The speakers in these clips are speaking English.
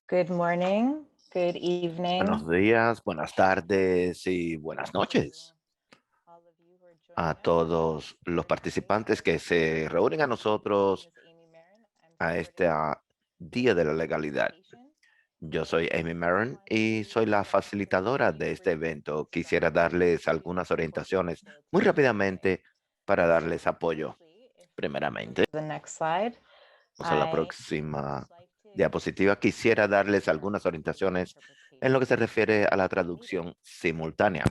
Good morning, good evening. Buenos días, buenas tardes y buenas noches a todos los participantes que se reúnen a nosotros a este Día de la Legalidad. Yo soy Amy Maron y soy la facilitadora de este evento. Quisiera darles algunas orientaciones muy rápidamente para darles apoyo. Primeramente, The next slide. vamos a la próxima diapositiva. Quisiera darles algunas orientaciones en lo que se refiere a la traducción simultánea.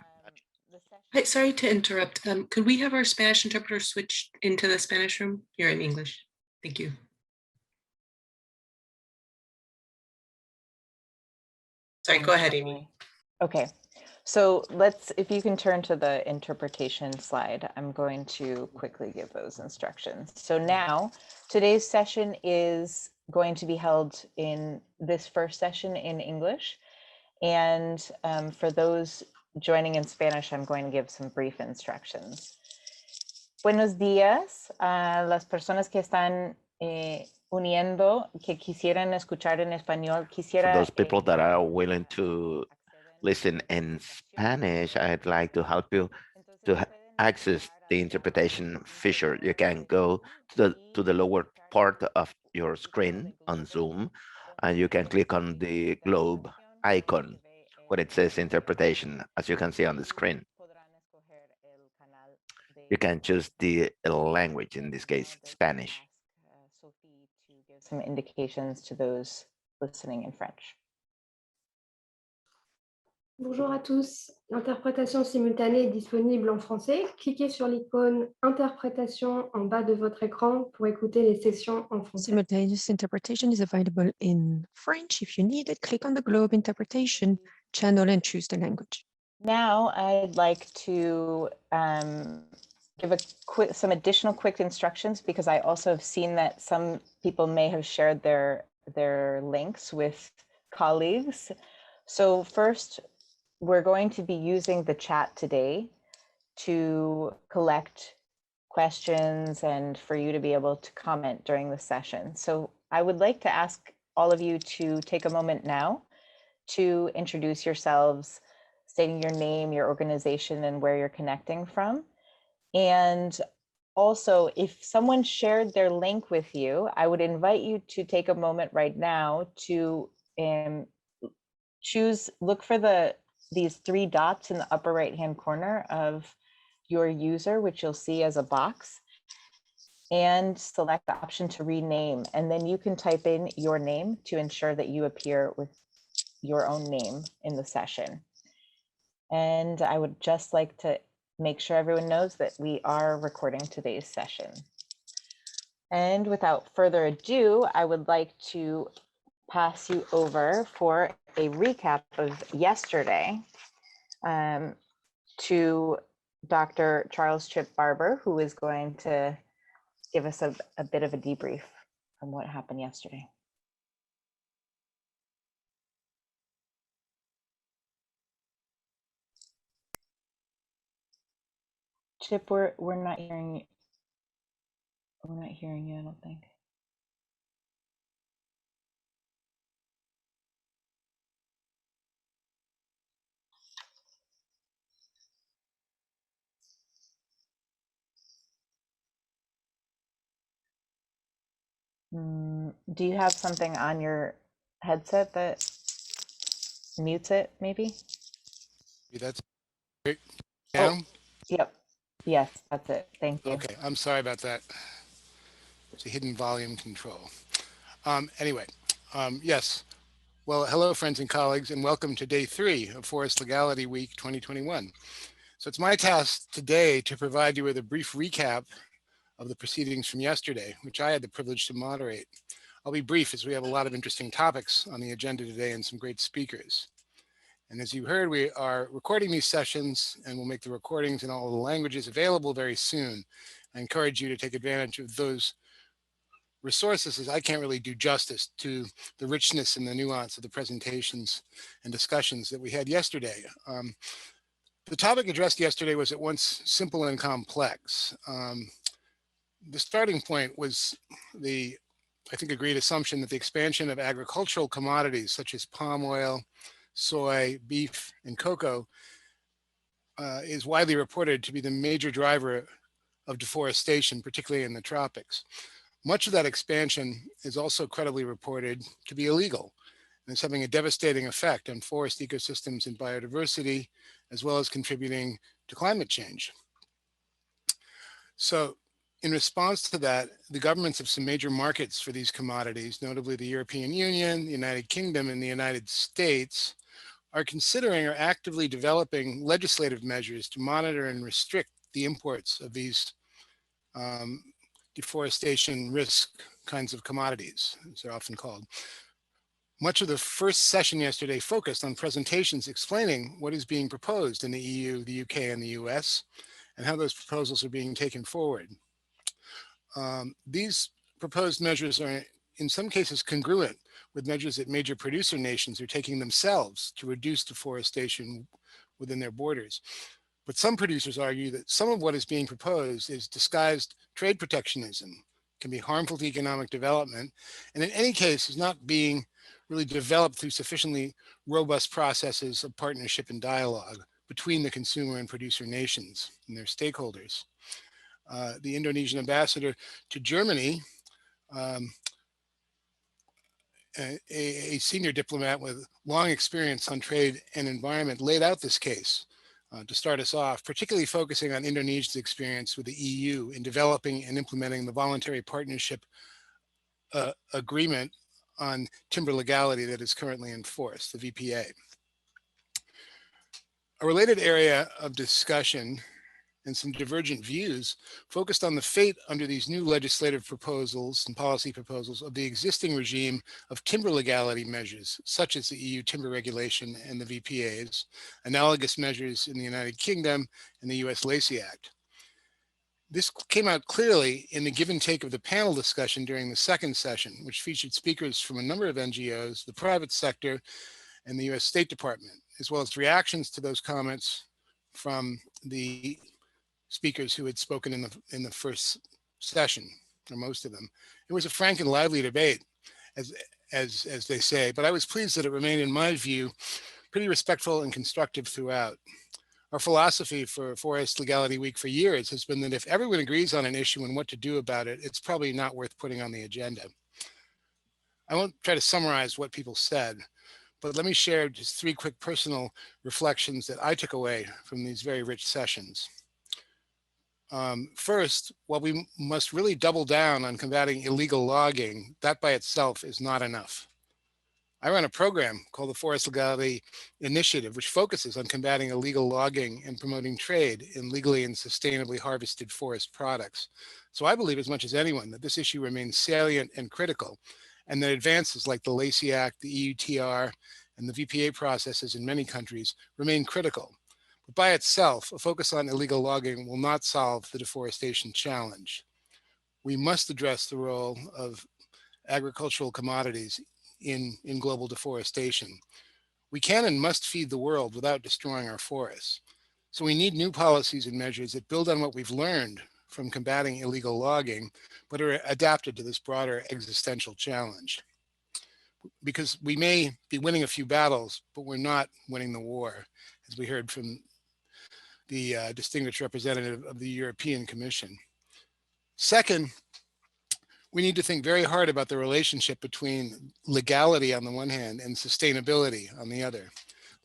Hi, sorry to interrupt. Could we have our Spanish interpreter switch into the Spanish room? You're in English. Thank you. Sorry, go ahead, Amy. Okay, so if you can turn to the interpretation slide, I'm going to quickly give those instructions. So now, today's session is going to be held in this first session in English. And for those joining in Spanish, I'm going to give some brief instructions. Buenos días a las personas que están uniendo, que quisieran escuchar en español. For those people that are willing to listen in Spanish, I'd like to help you to access the interpretation feature. You can go to the lower part of your screen on Zoom, and you can click on the globe icon where it says interpretation, as you can see on the screen. You can choose the language, in this case, Spanish. Sophie to give some indications to those listening in French. Bonjour à tous, l'interprétation simultanée est disponible en français. Cliquez sur l'icône interprétation en bas de votre écran pour écouter les sessions en français. Simultaneous interpretation is available in French. If you need it, click on the globe interpretation channel and choose the language. Now I'd like to give some additional quick instructions, because I also have seen that some people may have shared their links with colleagues. So first, we're going to be using the chat today to collect questions and for you to be able to comment during the session. So I would like to ask all of you to take a moment now to introduce yourselves, stating your name, your organization, and where you're connecting from. And also, if someone shared their link with you, I would invite you to take a moment right now to look for these three dots in the upper right-hand corner of your user, which you'll see as a box, and select the option to rename. And then you can type in your name to ensure that you appear with your own name in the session. And I would just like to make sure everyone knows that we are recording today's session. And without further ado, I would like to pass you over for a recap of yesterday to Dr. Charles Chip Barber, who is going to give us a bit of a debrief on what happened yesterday. Chip, we're not hearing you. We're not hearing you, I don't think. Do you have something on your headset that mutes it, maybe? That's great. Now? Oh, yep. Yes, that's it. Thank you. Okay, I'm sorry about that. It's a hidden volume control. Anyway, yes. Well, hello, friends and colleagues, and welcome to day 3 of Forest Legality Week 2021. So it's my task today to provide you with a brief recap of the proceedings from yesterday, which I had the privilege to moderate. I'll be brief as we have a lot of interesting topics on the agenda today and some great speakers. And as you heard, we are recording these sessions and we'll make the recordings in all the languages available very soon. I encourage you to take advantage of those resources, as I can't really do justice to the richness and the nuance of the presentations and discussions that we had yesterday. The topic addressed yesterday was at once simple and complex. The starting point was the I think, agreed assumption that the expansion of agricultural commodities such as palm oil, soy, beef, and cocoa is widely reported to be the major driver of deforestation, particularly in the tropics. Much of that expansion is also credibly reported to be illegal and is having a devastating effect on forest ecosystems and biodiversity, as well as contributing to climate change. So in response to that, the governments of some major markets for these commodities, notably the European Union, the United Kingdom, and the United States, are considering or actively developing legislative measures to monitor and restrict the imports of these deforestation risk kinds of commodities, as they're often called. Much of the first session yesterday focused on presentations explaining what is being proposed in the EU, the UK, and the US, and how those proposals are being taken forward. These proposed measures are in some cases congruent with measures that major producer nations are taking themselves to reduce deforestation within their borders. But some producers argue that some of what is being proposed is disguised trade protectionism, can be harmful to economic development, and in any case is not being really developed through sufficiently robust processes of partnership and dialogue between the consumer and producer nations and their stakeholders. The Indonesian ambassador to Germany, a senior diplomat with long experience on trade and environment, laid out this case to start us off, particularly focusing on Indonesia's experience with the EU in developing and implementing the voluntary partnership agreement on timber legality that is currently in force, the VPA. A related area of discussion and some divergent views focused on the fate under these new legislative proposals and policy proposals of the existing regime of timber legality measures, such as the EU timber regulation and the VPAs, analogous measures in the United Kingdom and the US Lacey Act. This came out clearly in the give and take of the panel discussion during the second session, which featured speakers from a number of NGOs, the private sector, and the US State Department, as well as reactions to those comments from the speakers who had spoken in the first session, or most of them. It was a frank and lively debate, as they say, but I was pleased that it remained, in my view, pretty respectful and constructive throughout. Our philosophy for Forest Legality Week for years has been that if everyone agrees on an issue and what to do about it, it's probably not worth putting on the agenda. I won't try to summarize what people said, but let me share just 3 quick personal reflections that I took away from these very rich sessions. First, while we must really double down on combating illegal logging, that by itself is not enough. I run a program called the Forest Legality Initiative, which focuses on combating illegal logging and promoting trade in legally and sustainably harvested forest products. So I believe as much as anyone that this issue remains salient and critical, and that advances like the Lacey Act, the EUTR, and the VPA processes in many countries remain critical. But by itself, a focus on illegal logging will not solve the deforestation challenge. We must address the role of agricultural commodities in global deforestation. We can and must feed the world without destroying our forests. So we need new policies and measures that build on what we've learned from combating illegal logging, but are adapted to this broader existential challenge. Because we may be winning a few battles, but we're not winning the war, as we heard from the distinguished representative of the European Commission. Second, we need to think very hard about the relationship between legality on the one hand and sustainability on the other.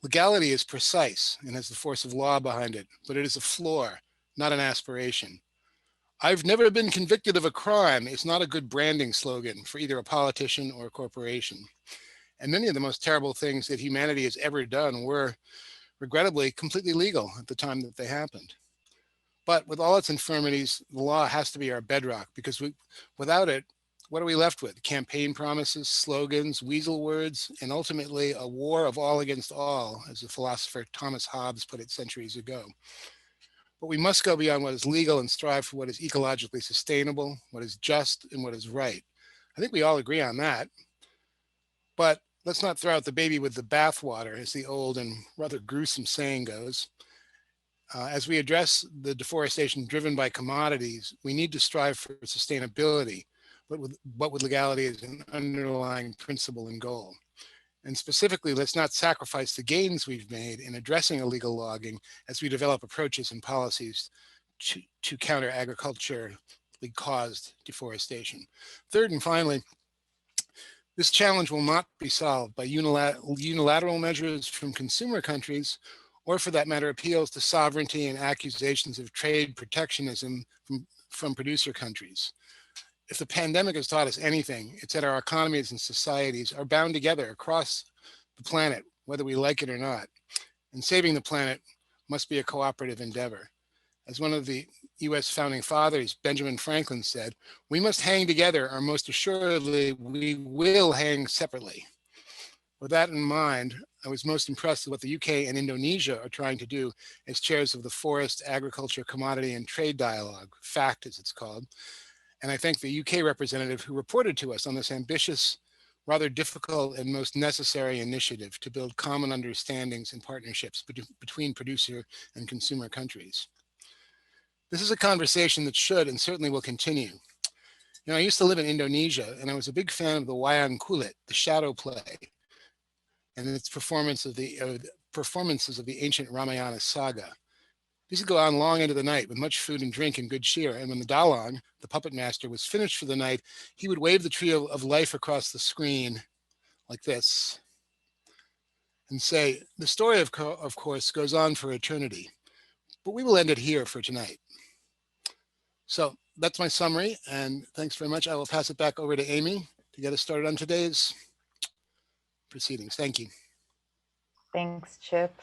Legality is precise and has the force of law behind it, but it is a floor, not an aspiration. I've never been convicted of a crime is not a good branding slogan for either a politician or a corporation. And many of the most terrible things that humanity has ever done were, regrettably, completely legal at the time that they happened. But with all its infirmities, the law has to be our bedrock, because without it, what are we left with? Campaign promises, slogans, weasel words, and ultimately a war of all against all, as the philosopher Thomas Hobbes put it centuries ago. But we must go beyond what is legal and strive for what is ecologically sustainable, what is just, and what is right. I think we all agree on that. But let's not throw out the baby with the bathwater, as the old and rather gruesome saying goes. As we address the deforestation driven by commodities, we need to strive for sustainability, but with legality as an underlying principle and goal. And specifically, let's not sacrifice the gains we've made in addressing illegal logging as we develop approaches and policies to counter agriculturally caused deforestation. Third and finally, this challenge will not be solved by unilateral measures from consumer countries, or for that matter, appeals to sovereignty and accusations of trade protectionism from producer countries. If the pandemic has taught us anything, it's that our economies and societies are bound together across the planet, whether we like it or not. And saving the planet must be a cooperative endeavor. As one of the US founding fathers, Benjamin Franklin, said, "We must hang together, or most assuredly we will hang separately." With that in mind, I was most impressed with what the UK and Indonesia are trying to do as chairs of the Forest, Agriculture, Commodity and Trade Dialogue, FACT as it's called. And I thank the UK representative who reported to us on this ambitious, rather difficult and most necessary initiative to build common understandings and partnerships between producer and consumer countries. This is a conversation that should and certainly will continue. You know, I used to live in Indonesia, and I was a big fan of the wayang kulit, the shadow play, and its performances of the ancient Ramayana saga. These would go on long into the night with much food and drink and good cheer. And when the Dalong, the puppet master, was finished for the night, he would wave the tree of life across the screen like this and say, "The story, of course, goes on for eternity, but we will end it here for tonight." So that's my summary, and thanks very much. I will pass it back over to Amy to get us started on today's proceedings. Thank you. Thanks, Chip.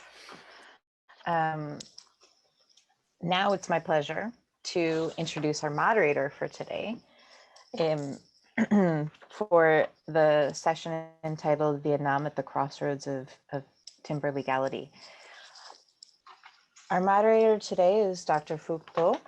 Now it's my pleasure to introduce our moderator for today for the session entitled Vietnam at the Crossroads of Timber Legality. Our moderator today is Dr. Phuc.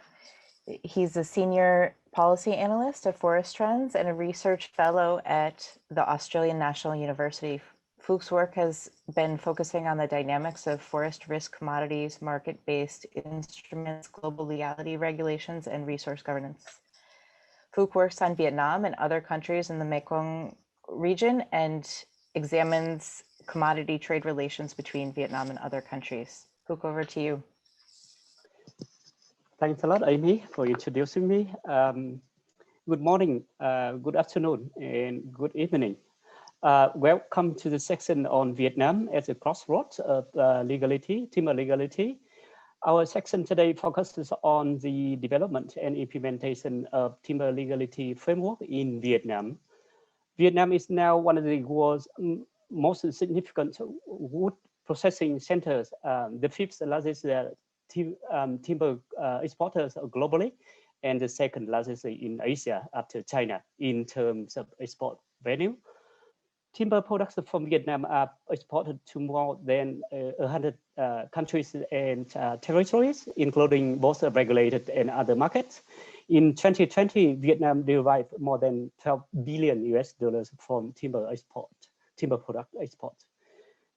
He's a senior policy analyst at Forest Trends and a research fellow at the Australian National University. Phuc's work has been focusing on the dynamics of forest risk commodities, market-based instruments, global legality regulations, and resource governance. Phuc works on Vietnam and other countries in the Mekong region and examines commodity trade relations between Vietnam and other countries. Phuc, over to you. Thanks a lot, Amy, for introducing me. Good morning, good afternoon, and good evening. Welcome to the section on Vietnam as a crossroads of legality, timber legality. Our section today focuses on the development and implementation of timber legality framework in Vietnam. Vietnam is now one of the world's most significant wood processing centers, the fifth largest timber exporters globally, and the second largest in Asia after China in terms of export value. Timber products from Vietnam are exported to more than 100 countries and territories, including both regulated and other markets. In 2020, Vietnam derived more than $12 billion from timber product export.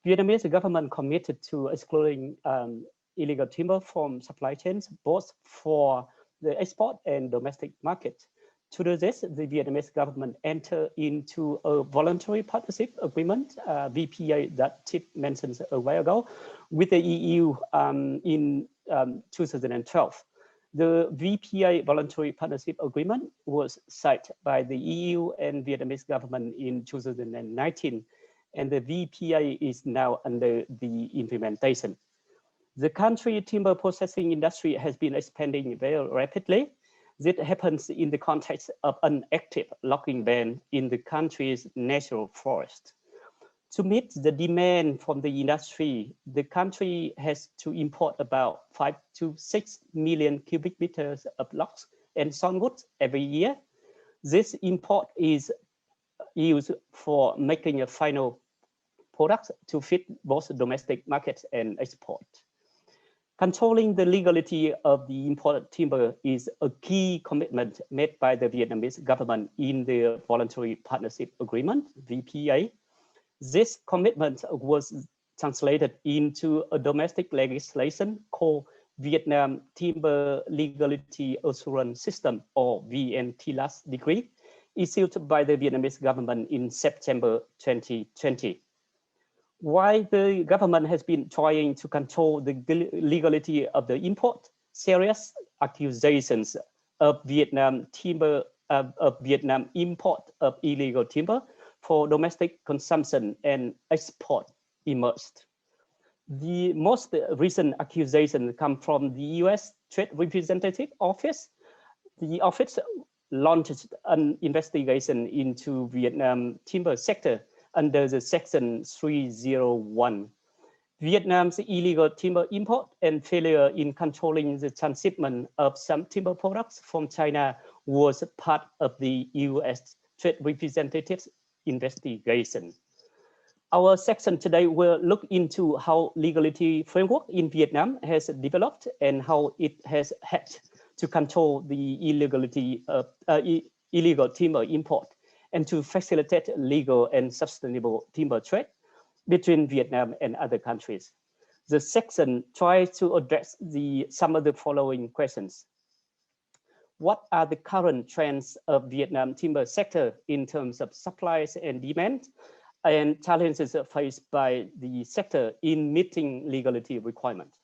Vietnamese government committed to excluding illegal timber from supply chains, both for the export and domestic market. To do this, the Vietnamese government entered into a voluntary partnership agreement, VPA, that Chip mentioned a while ago, with the EU in 2012. The VPA voluntary partnership agreement was signed by the EU and Vietnamese government in 2019, and the VPA is now under the implementation. The country timber processing industry has been expanding very rapidly. This happens in the context of an active logging ban in the country's natural forest. To meet the demand from the industry, the country has to import about 5 to 6 million cubic meters of logs and sawnwood every year. This import is used for making a final product to fit both domestic markets and export. Controlling the legality of the imported timber is a key commitment made by the Vietnamese government in the Voluntary Partnership Agreement, VPA. This commitment was translated into a domestic legislation called Vietnam Timber Legality Assurance System, or VNTLAS decree, issued by the Vietnamese government in September 2020. While the government has been trying to control the legality of the import, serious accusations of Vietnam import of illegal timber for domestic consumption and export emerged. The most recent accusations come from the U.S. Trade Representative Office. The office launched an investigation into Vietnam timber sector under the Section 301. Vietnam's illegal timber import and failure in controlling the transshipment of some timber products from China was part of the U.S. Trade Representative's investigation. Our section today will look into how legality framework in Vietnam has developed and how it has helped to control the illegal timber import and to facilitate legal and sustainable timber trade between Vietnam and other countries. The section tries to address some of the following questions. What are the current trends of Vietnam timber sector in terms of supplies and demand, and challenges faced by the sector in meeting legality requirements?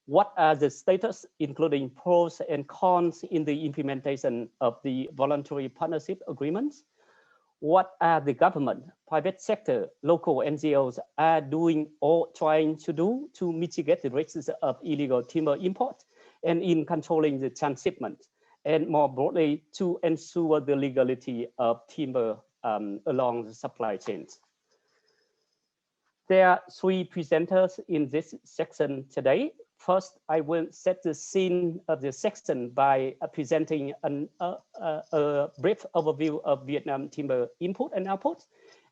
What are the status, including pros and cons in the implementation of the voluntary partnership agreements? What are the government, private sector, local NGOs are doing or trying to do to mitigate the risks of illegal timber import and in controlling the transshipment, and more broadly to ensure the legality of timber along the supply chains? There are three presenters in this section today. First, I will set the scene of the section by presenting a brief overview of Vietnam timber input and output,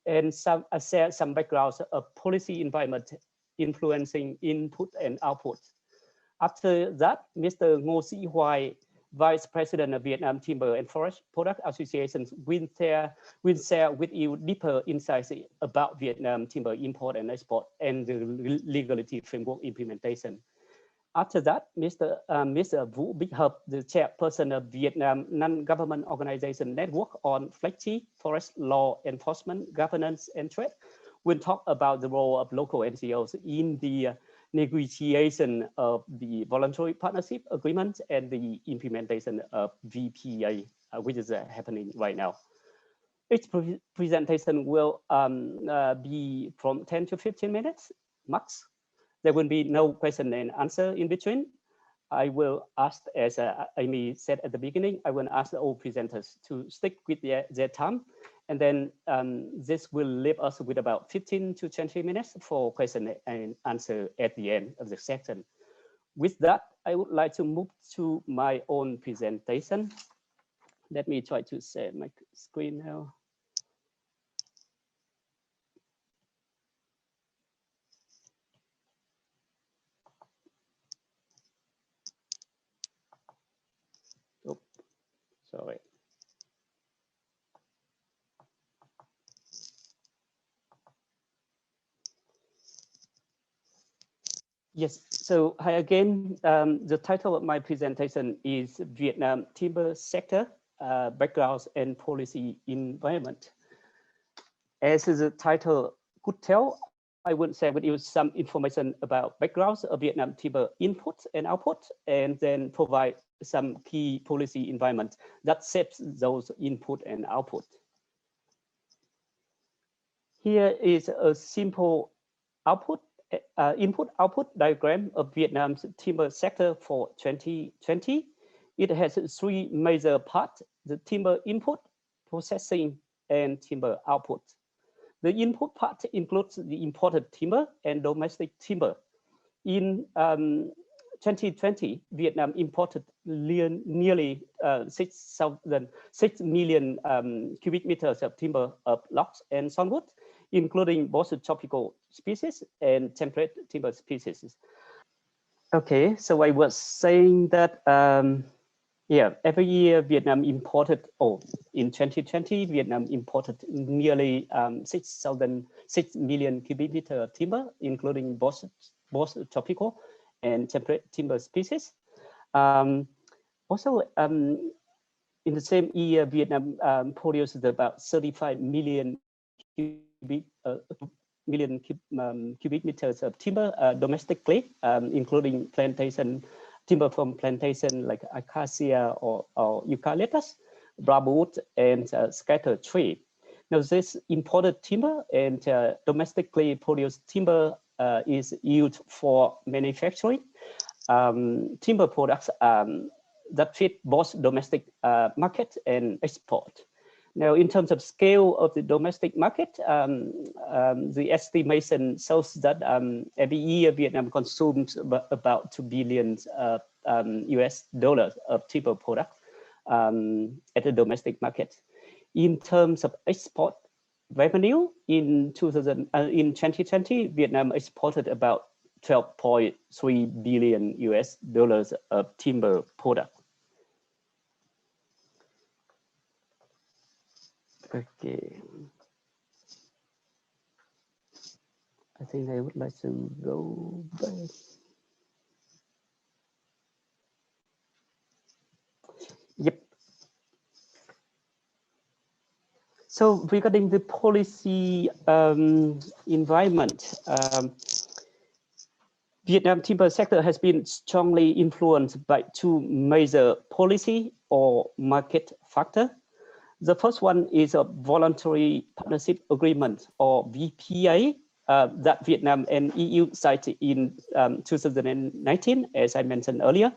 and share some backgrounds of policy environment influencing input and output. After that, Mr. Ngô Sĩ Hoài, Vice President of Vietnam Timber and Forest Product Associations, will share with you deeper insights about Vietnam timber import and export and the legality framework implementation. After that, Mr. Vũ Bích Hợp, the chairperson of Vietnam Non-Government Organization Network on FLEGT, Forest Law Enforcement, Governance and Trade, will talk about the role of local NGOs in the negotiation of the voluntary partnership agreement and the implementation of VPA, which is happening right now. Each presentation will be from 10 to 15 minutes max. There will be no question and answer in between. I will ask, as Amy said at the beginning, I will ask all presenters to stick with their time. And then this will leave us with about 15 to 20 minutes for question and answer at the end of the section. With that, I would like to move to my own presentation. Let me try to share my screen now. Oh, sorry. Yes, so hi again. The title of my presentation is Vietnam Timber Sector, Backgrounds and Policy Environment. As the title could tell, I will share with you some information about backgrounds of Vietnam timber input and output, and then provide some key policy environment that shapes those input and output. Here is a simple input-output diagram of Vietnam's timber sector for 2020. It has three major parts: the timber input, processing, and timber output. The input part includes the imported timber and domestic timber. In 2020, Vietnam imported nearly 6 million cubic meters of timber of logs and sawnwood, including both tropical species and temperate timber species. Okay, so I was saying that, every year Vietnam imported, in 2020, Vietnam imported nearly 6 million cubic meters of timber, including both tropical and temperate timber species. Also, in the same year, Vietnam produced about 35 million cubic meters of timber domestically, including plantation timber from plantation like acacia or eucalyptus, bramwood, and scatter tree. Now, this imported timber and domestically produced timber is used for manufacturing timber products that fit both domestic market and export. Now, in terms of scale of the domestic market, the estimation shows that every year Vietnam consumes about $2 billion US dollars of timber products at the domestic market. In terms of export revenue, in 2020, Vietnam exported about 12.3 billion US dollars of timber product. Okay. I think I would like to go back. Yep. So regarding the policy environment, Vietnam timber sector has been strongly influenced by two major policy or market factors. The first one is a voluntary partnership agreement or VPA that Vietnam and EU signed in 2019, as I mentioned earlier.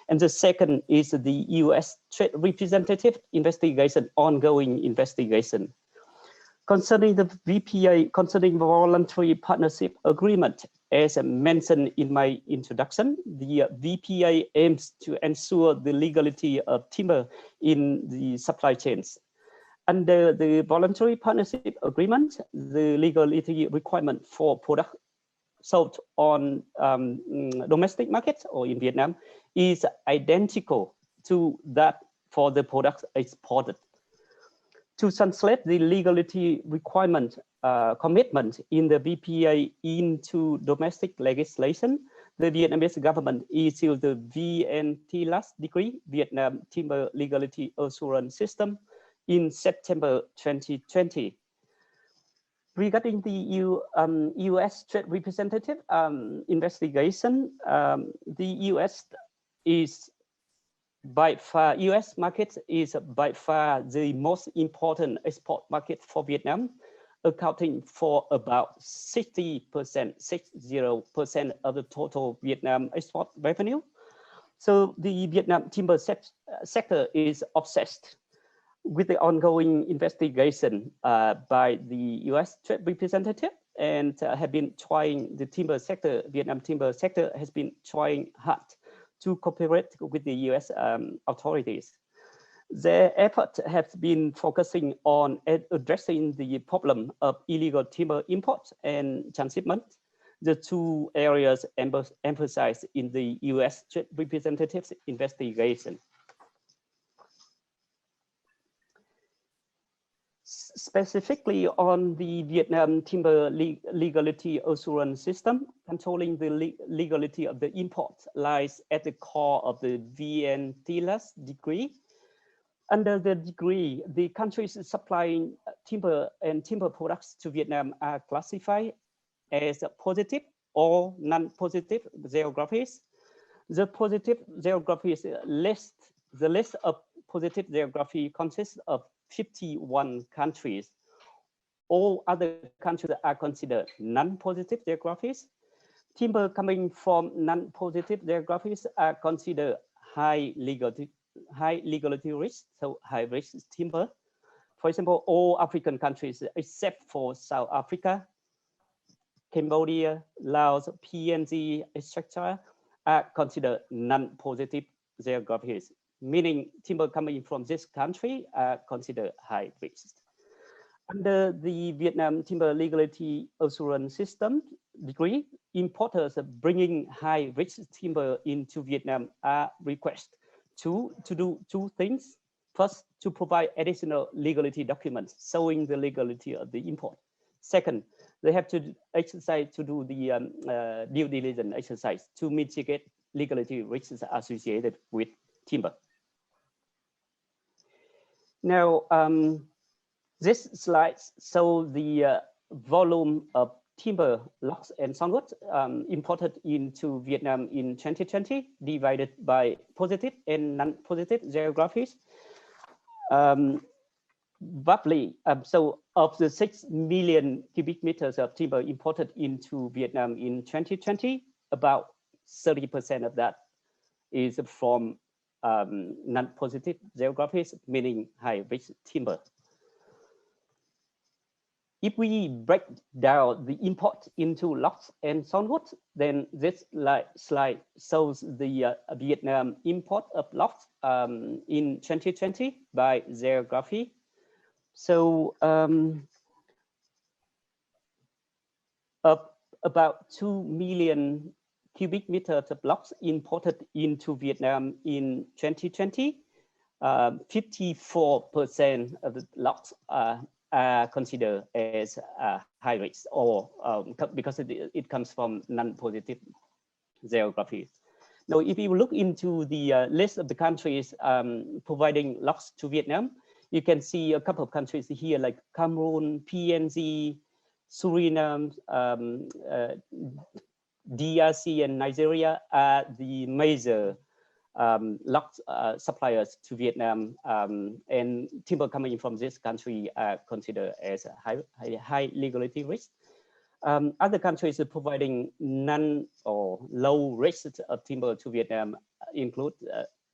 And the second is the US Trade Representative investigation, ongoing investigation. Concerning the VPA, concerning voluntary partnership agreement, as I mentioned in my introduction, the VPA aims to ensure the legality of timber in the supply chains. Under the voluntary partnership agreement, the legality requirement for products sold on domestic markets or in Vietnam is identical to that for the products exported. To translate the legality requirement commitment in the VPA into domestic legislation, the Vietnamese government issued the VNTLAS decree, Vietnam Timber Legality Assurance System, in September 2020. Regarding the US Trade Representative investigation, the US market is by far the most important export market for Vietnam, accounting for about 60% of the total Vietnam export revenue. So the Vietnam timber sector is obsessed with the ongoing investigation by the US Trade Representative and have been trying, Vietnam timber sector has been trying hard to cooperate with the US authorities. Their efforts have been focusing on addressing the problem of illegal timber import and transshipment, the two areas emphasized in the US Trade Representative's investigation. Specifically on the Vietnam Timber Legality Assurance System, controlling the legality of the import lies at the core of the VNTLAS decree. Under the decree, the countries supplying timber and timber products to Vietnam are classified as positive or non-positive geographies. The positive geographies list, the list of positive geography consists of 51 countries. All other countries are considered non-positive geographies. Timber coming from non-positive geographies are considered high legality risk, so high risk timber. For example, all African countries except for South Africa, Cambodia, Laos, PNG, etc., are considered non-positive geographies, meaning timber coming from this country are considered high risk. Under the Vietnam Timber Legality Assurance System decree, importers bringing high risk timber into Vietnam are requested to do two things. First, to provide additional legality documents showing the legality of the import. Second, they have to do the due diligence exercise to mitigate legality risks associated with timber. Now, this slide shows the volume of timber, logs, and soundwood imported into Vietnam in 2020, divided by positive and non-positive geographies. Roughly, so of the 6 million cubic meters of timber imported into Vietnam in 2020, about 30% of that is from non-positive geographies, meaning high-risk timber. If we break down the import into logs and soundwood, then this slide shows the Vietnam import of logs in 2020 by geography. So about 2 million cubic meters of logs imported into Vietnam in 2020. 54% of the logs are considered as high risk, or because it comes from non-positive geographies. Now, if you look into the list of the countries providing logs to Vietnam, you can see a couple of countries here like Cameroon, PNG, Suriname, DRC, and Nigeria are the major log suppliers to Vietnam, and timber coming from this country are considered as a high legality risk. Other countries providing none or low risk of timber to Vietnam include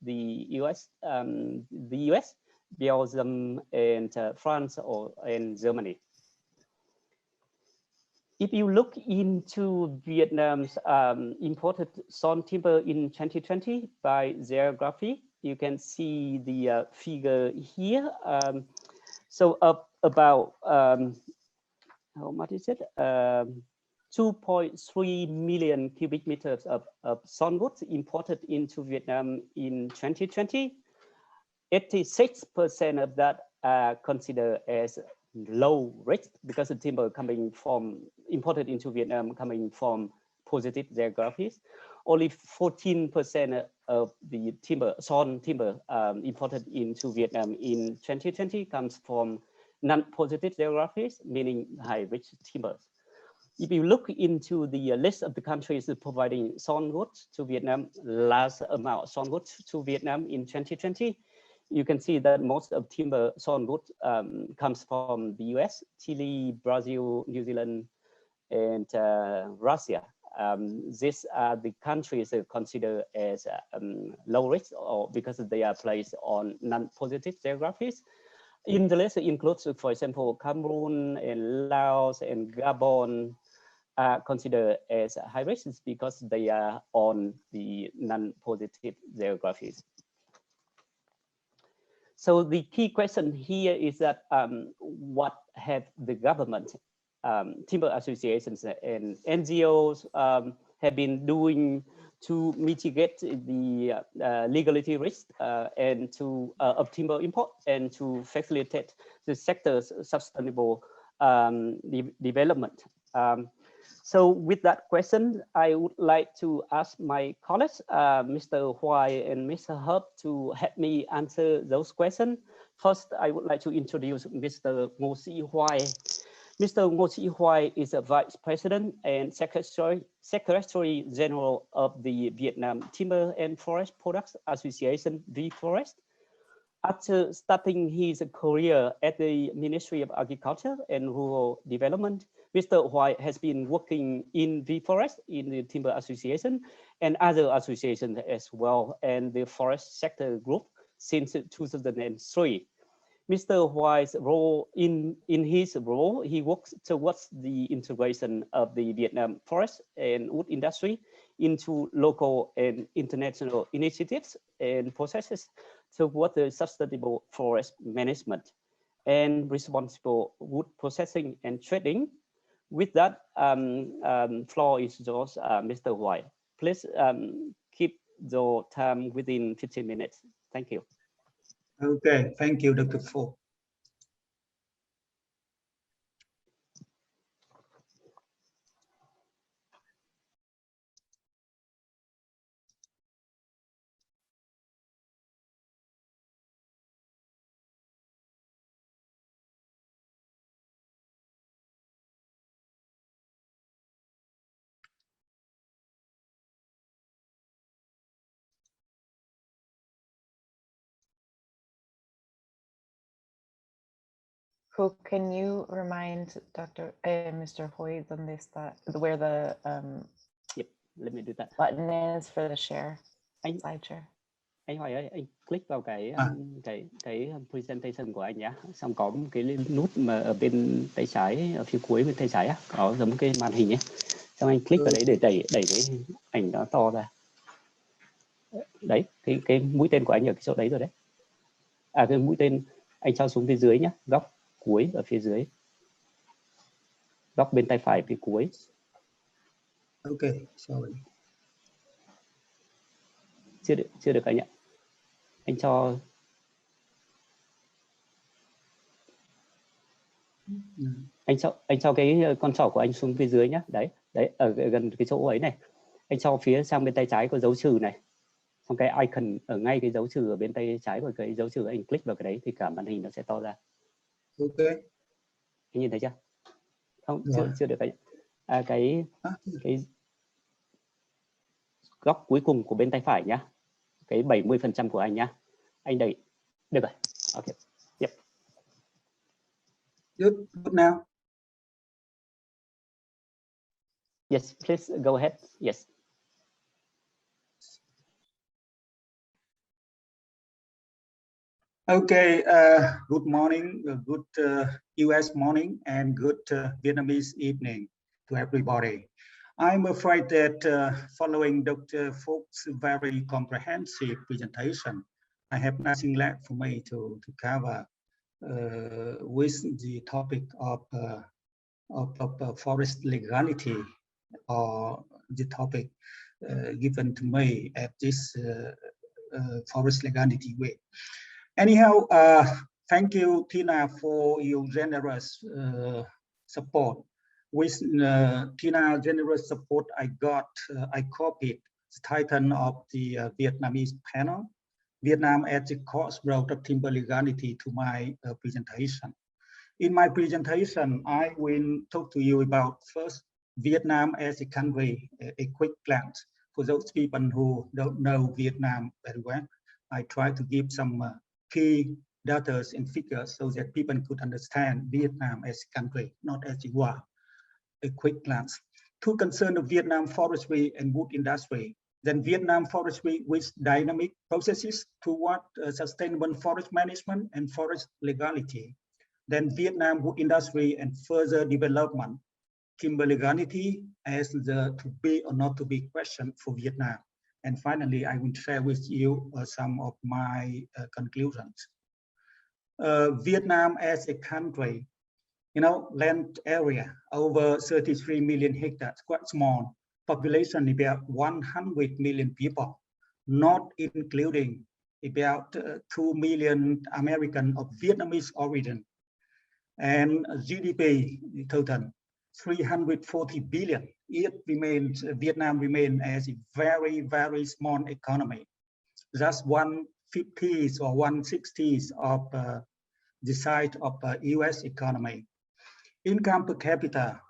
the US, Belgium, and France, and Germany. If you look into Vietnam's imported sawn timber in 2020 by geography, you can see the figure here. So about, how much is it? 2.3 million cubic meters of sawnwood imported into Vietnam in 2020. 86% of that are considered as low risk because the timber coming from imported into Vietnam coming from positive geographies. Only 14% of the timber, sawn timber imported into Vietnam in 2020 comes from non-positive geographies, meaning high risk timbers. If you look into the list of the countries providing sawn wood to Vietnam, large amount of sawn wood to Vietnam in 2020, you can see that most of timber sawn wood comes from the US, Chile, Brazil, New Zealand, and Russia. These are the countries considered as low risk, or because they are placed on non-positive geographies. In the list includes, for example, Cameroon and Laos and Gabon are considered as high risk because they are on the non-positive geographies. So the key question here is that what have the government, timber associations, and NGOs have been doing to mitigate the legality risk and to of timber import and to facilitate the sector's sustainable development. So with that question, I would like to ask my colleagues, Mr. Xuan and Mr. Herb, to help me answer those questions. First, I would like to introduce Mr. Ngo Sĩ Hoài. Mr. Ngo Sĩ Hoài is a Vice President and Secretary General of the Vietnam Timber and Forest Products Association, VForest. After starting his career at the Ministry of Agriculture and Rural Development, Mr. Hoài has been working in VForest, in the Timber Association, and other associations as well, and the Forest Sector Group since 2003. Mr. Hoài role in his role, he works towards the integration of the Vietnam forest and wood industry into local and international initiatives and processes toward the sustainable forest management and responsible wood processing and trading. With that, floor is yours, Mr. Hoài. Please keep the time within 15 minutes. Thank you. Okay, thank you, Dr. Phuc. Phuc, can you remind Mr. Hoy where the Yep, let me do that. button is for the share slide share? Anh Hoài ơi, anh click vào cái presentation của anh nhé. Xong có một cái nút mà ở bên tay trái, ở phía cuối bên tay trái á, có giống cái màn hình ấy. Xong anh click vào đấy để đẩy cái ảnh nó to ra. Đấy, cái mũi tên của anh ở cái chỗ đấy rồi đấy. À, cái mũi tên anh cho xuống phía dưới nhé, góc cuối ở phía dưới. Góc bên tay phải phía cuối. Okay, sorry. Chưa được anh ạ. Anh cho anh cho cái con trỏ của anh xuống phía dưới nhé. Đấy, ở gần cái chỗ ấy này. Anh cho phía sang bên tay trái có dấu trừ này. Xong cái icon ở ngay cái dấu trừ ở bên tay trái của cái dấu trừ, anh click vào cái đấy thì cả màn hình nó sẽ to ra. Ok. Anh nhìn thấy chưa? Không, Rồi. chưa được anh. Cái góc cuối cùng của bên tay phải nhá. Cái 70% của anh nhá. Anh đẩy. Được rồi. Ok. Yep. Good now. Yes, please go ahead. Yes. Okay, good morning, good US morning, and good Vietnamese evening to everybody. I'm afraid that following Dr. Phuc's very comprehensive presentation, I have nothing left for me to cover with the topic of forest legality, or the topic given to me at this Forest Legality Week. Anyhow, thank you, Tina, for your generous support. With Tina's generous support, I copied the title of the Vietnamese panel, Vietnam at the Crossroads of Timber Legality, to my presentation. In my presentation, I will talk to you about first, Vietnam as a country, a quick glance. For those people who don't know Vietnam very well, I try to give some key data and figures so that people could understand Vietnam as a country, not as it was. A quick glance. To concern of Vietnam forestry and wood industry, then Vietnam forestry with dynamic processes toward sustainable forest management and forest legality. Then Vietnam wood industry and further development, timber legality as the to be or not to be question for Vietnam. And finally, I will share with you some of my conclusions. Vietnam as a country, you know, land area over 33 million hectares, quite small. Population about 100 million people, not including about 2 million American of Vietnamese origin. And GDP total 340 billion. It remains, Vietnam remains as a very, very small economy. Just 1/50 or 1/60 of the size of US economy. Income per capita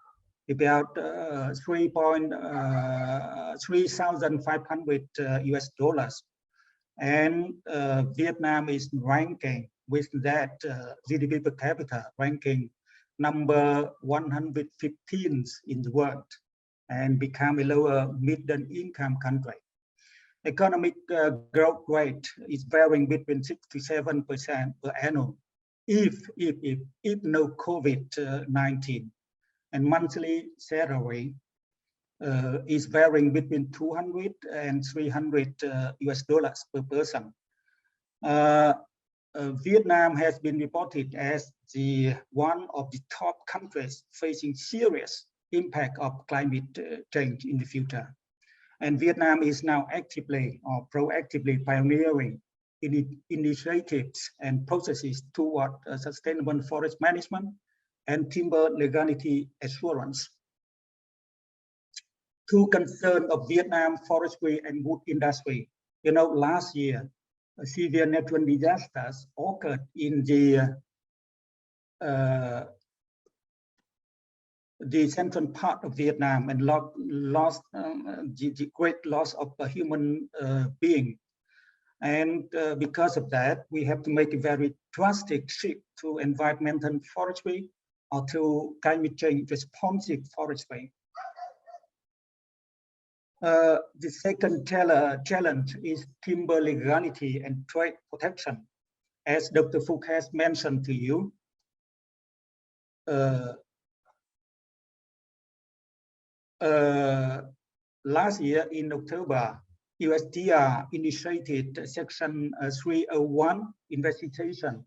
about $3,500 US dollars. And Vietnam is ranking with that GDP per capita ranking number 115th in the world and become a lower middle income country. Economic growth rate is varying between 6 to 7% per annum if no COVID-19. And monthly salary is varying between 200 and 300 US dollars per person. Vietnam has been reported as the one of the top countries facing serious impact of climate change in the future. And Vietnam is now actively or proactively pioneering initiatives and processes toward sustainable forest management and timber legality assurance. To concern of Vietnam forestry and wood industry, you know, last year, severe natural disasters occurred in the central part of Vietnam and lost the great loss of a human being. And because of that, we have to make a very drastic shift to environmental forestry or to climate change responsive forestry. The second challenge is timber legality and trade protection. As Dr. Phuc has mentioned to you, last year in October, USTR initiated Section 301 investigation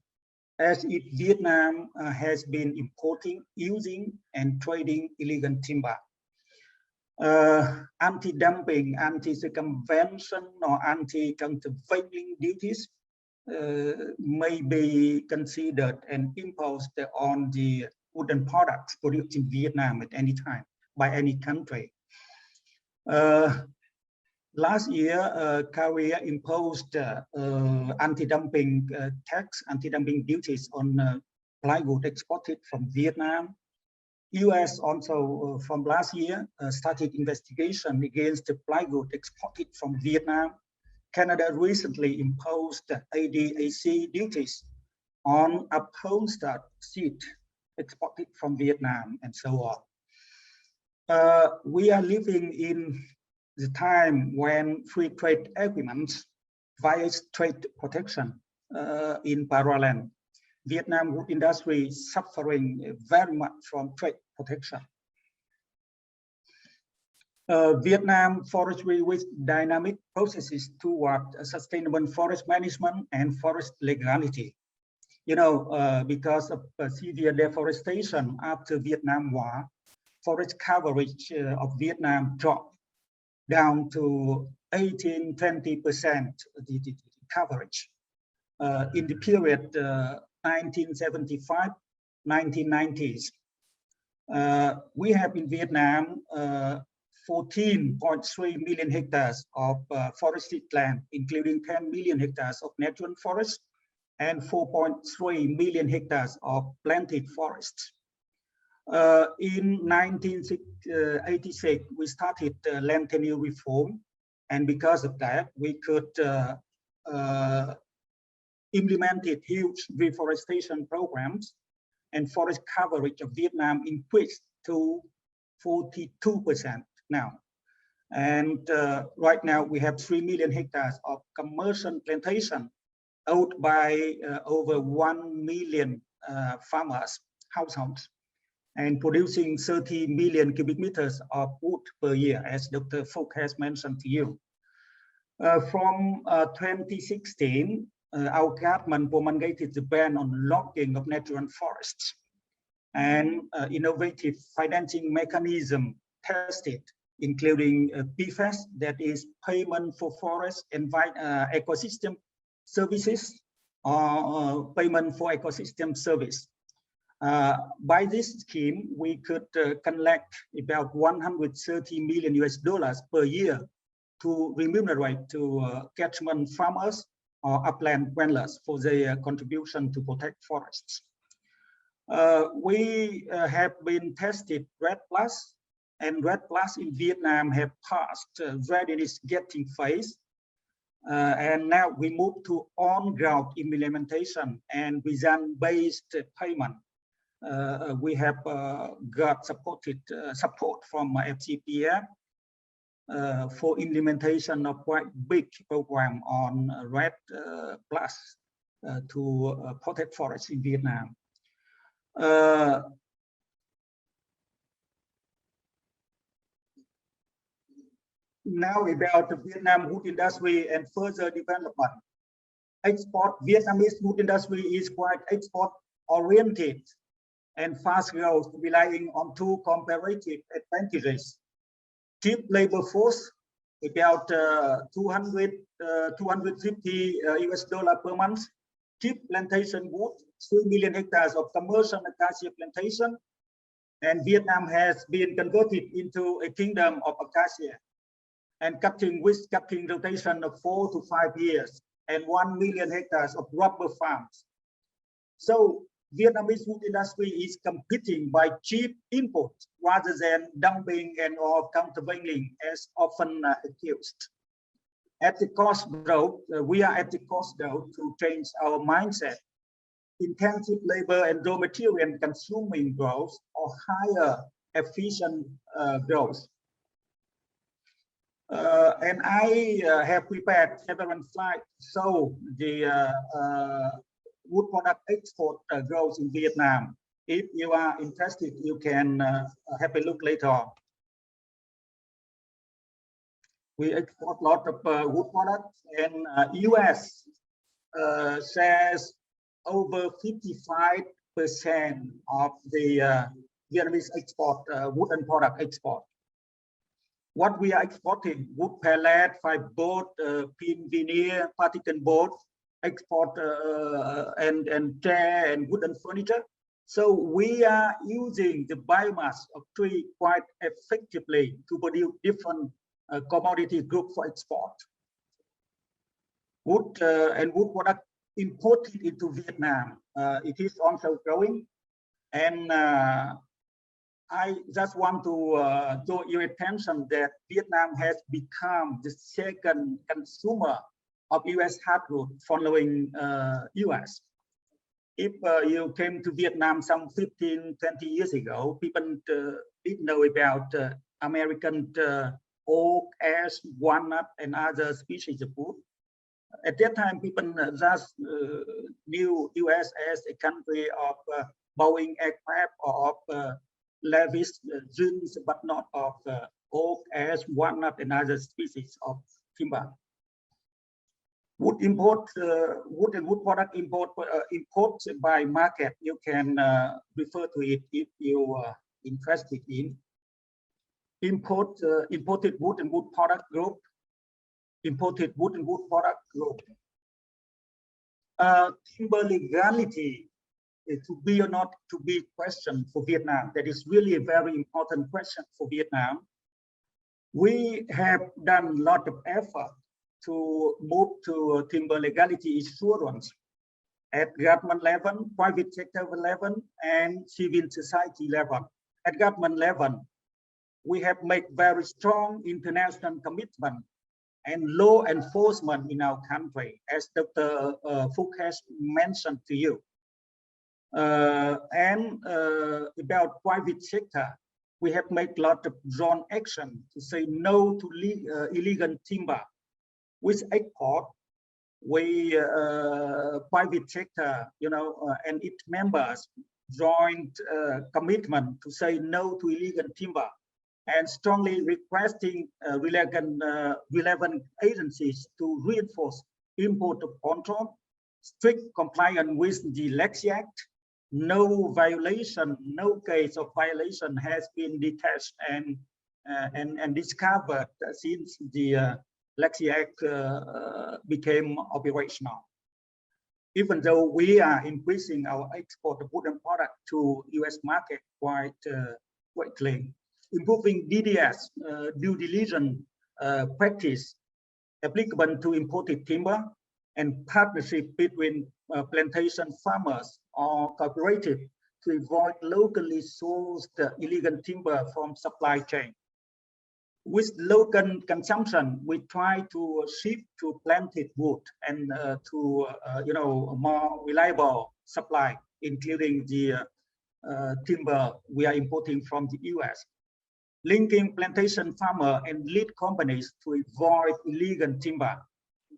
as if Vietnam has been importing, using, and trading illegal timber. Anti-dumping, anti-circumvention, or anti-countervailing duties may be considered and imposed on the wooden products produced in Vietnam at any time by any country. Last year, Korea imposed anti-dumping tax, anti-dumping duties on plywood exported from Vietnam. US also, from last year, started investigation against the plywood exported from Vietnam. Canada recently imposed ADAC duties on upholstered seat exported from Vietnam, and so on. We are living in the time when free trade agreements violate trade protection in parallel. Vietnam wood industry is suffering very much from trade protection. Vietnam forestry with dynamic processes toward sustainable forest management and forest legality. You know, because of severe deforestation after Vietnam War, forest coverage of Vietnam dropped down to 18–20% the coverage in the period 1975–1990s. We have in Vietnam 14.3 million hectares of forested land, including 10 million hectares of natural forests and 4.3 million hectares of planted forests. In 1986, we started land tenure reform, and because of that, we could implemented huge reforestation programs, and forest coverage of Vietnam increased to 42% now. And right now we have 3 million hectares of commercial plantation owned by over 1 million farmers, households, and producing 30 million cubic meters of wood per year, as Dr. Phuc has mentioned to you. From 2016, our government promulgated the ban on logging of natural forests, and innovative financing mechanism tested, including PFAS, that is payment for forest and ecosystem services, or payment for ecosystem service. By this scheme, we could collect about $130 million per year to remunerate to catchment farmers or upland dwellers for their contribution to protect forests. We have been tested RED+, and RED+ in Vietnam have passed readiness getting phase. And now we move to on-ground implementation and result-based payment. We have got support from FCPF for implementation of quite big program on RED+ to protect forests in Vietnam. Now about the Vietnam wood industry and further development. Vietnamese wood industry is quite export-oriented and fast growth, relying on two comparative advantages. Cheap labor force, about $250 per month. Cheap plantation wood, 3 million hectares of commercial acacia plantation. And Vietnam has been converted into a kingdom of acacia, and cutting rotation of 4 to 5 years, and 1 million hectares of rubber farms. So Vietnamese wood industry is competing by cheap imports rather than dumping and or countervailing as often accused. at the crossroad, we are at the crossroad to change our mindset. Intensive labor and raw material consuming growth or higher efficient growth. And I have prepared several slides to show the wood product export growth in Vietnam. If you are interested, you can have a look later on. We export a lot of wood products, and US shares over 55% of the Vietnamese export, wooden product export. What we are exporting: wood pellet, fiberboard, pin veneer, particle board, export and chair and wooden furniture. So we are using the biomass of tree quite effectively to produce different commodity groups for export. Wood and wood product imported into Vietnam, it is also growing, and I just want to draw your attention that Vietnam has become the second consumer of US hardwood following US. If you came to Vietnam some 15, 20 years ago, people didn't know about American oak, ash, walnut, and other species of wood. At that time, people just knew US as a country of Boeing aircraft or of lavish jeans, but not of oak, ash, walnut, and other species of timber. Wood import, wood and wood product import by market. You can refer to it if you are interested in. Imported wood and wood product group. Imported wood and wood product group. Timber legality, to be or not to be question for Vietnam. That is really a very important question for Vietnam. We have done a lot of effort to move to timber legality assurance at government level, private sector level, and civil society level. At government level, we have made very strong international commitment and law enforcement in our country, as Dr. Phuc has mentioned to you. About private sector, we have made a lot of joint action to say no to illegal timber. With export, we private sector, and its members joined commitment to say no to illegal timber, and strongly requesting relevant agencies to reinforce import control, strict compliance with the Lexi Act. No violation, no case of violation has been detected and discovered since the Lexi Act became operational. Even though we are increasing our export of wooden product to US market quite quickly, improving DDS, due diligence practice applicable to imported timber, and partnership between plantation farmers or cooperative to avoid locally sourced illegal timber from supply chain. With local consumption, we try to shift to planted wood and to more reliable supply, including the timber we are importing from the US. Linking plantation farmer and lead companies to avoid illegal timber.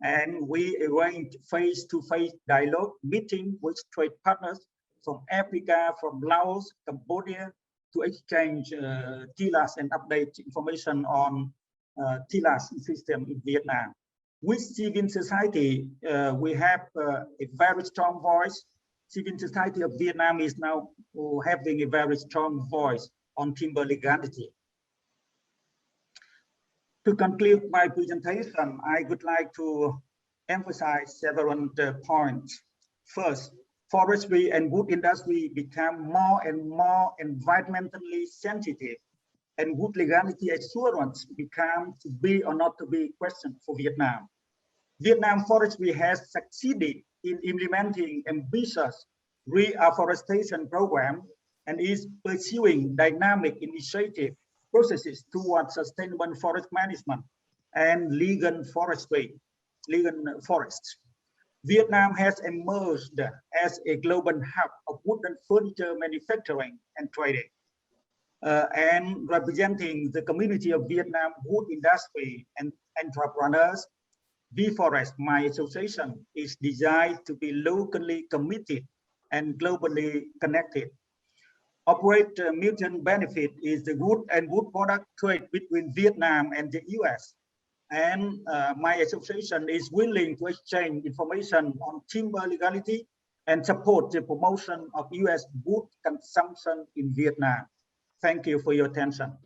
And we arrange face-to-face dialogue meeting with trade partners from Africa, from Laos, Cambodia, to exchange TILAS and update information on TILAS system in Vietnam. With civil society, we have a very strong voice. Civil society of Vietnam is now having a very strong voice on timber legality. To conclude my presentation, I would like to emphasize several points. First, forestry and wood industry become more and more environmentally sensitive, and wood legality assurance become to be or not to be question for Vietnam. Vietnam forestry has succeeded in implementing ambitious reforestation program and is pursuing dynamic initiative processes towards sustainable forest management and legal forestry, legal forests. Vietnam has emerged as a global hub of wooden furniture manufacturing and trading. And representing the community of Vietnam wood industry and entrepreneurs, V-Forest, my association, is designed to be locally committed and globally connected. Operate mutual benefit is the wood and wood product trade between Vietnam and the US. And my association is willing to exchange information on timber legality and support the promotion of US wood consumption in Vietnam. Thank you for your attention.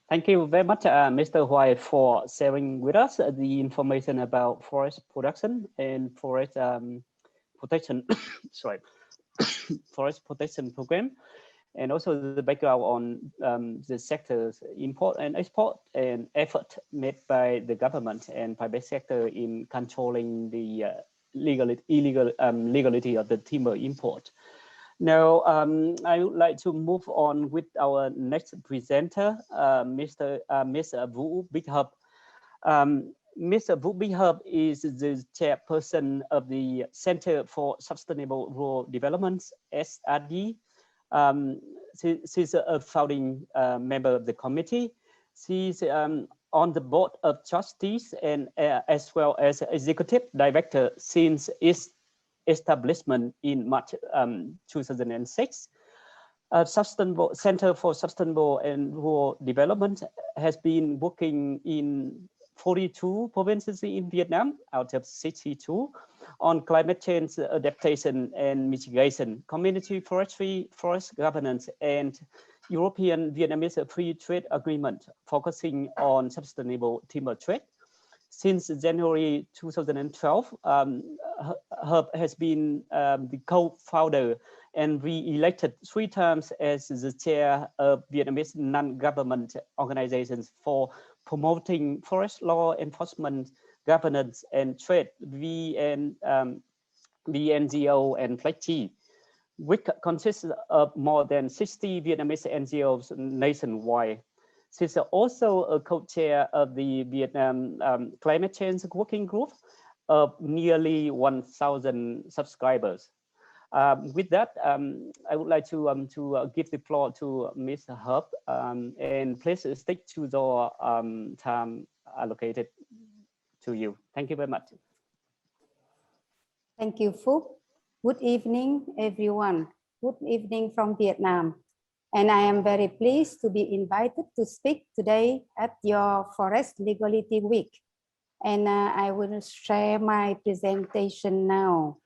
Thank you very much, Mr. Huai, for sharing with us the information about forest production and forest protection, sorry, forest protection program, and also the background on the sector's import and export and effort made by the government and private sector in controlling the legality of the timber import. Now, I would like to move on with our next presenter, Ms. Vũ Bích Hợp. Ms. Vũ Bích Hợp is the chairperson of the Center for Sustainable Rural Development, SRD. She's a founding member of the committee. She's on the board of trustees and as well as executive director since its establishment in March 2006. Sustainable Center for Sustainable and Rural Development has been working in 42 provinces in Vietnam out of 62 on climate change adaptation and mitigation, community forestry, forest governance, and European Vietnamese Free Trade Agreement, focusing on sustainable timber trade. Since January 2012, Herb has been the co-founder and re-elected 3 times as the chair of Vietnamese non-government organizations for promoting forest law enforcement, governance, and trade, VNGO and FLECT, which consists of more than 60 Vietnamese NGOs nationwide. She's also a co-chair of the Vietnam Climate Change Working Group of nearly 1,000 subscribers. With that, I would like to give the floor to Ms. Herb, and please stick to the time allocated to you. Thank you very much. Thank you, Phuc. Good evening, everyone. Good evening from Vietnam. And I am very pleased to be invited to speak today at your Forest Legality Week. And I will share my presentation now.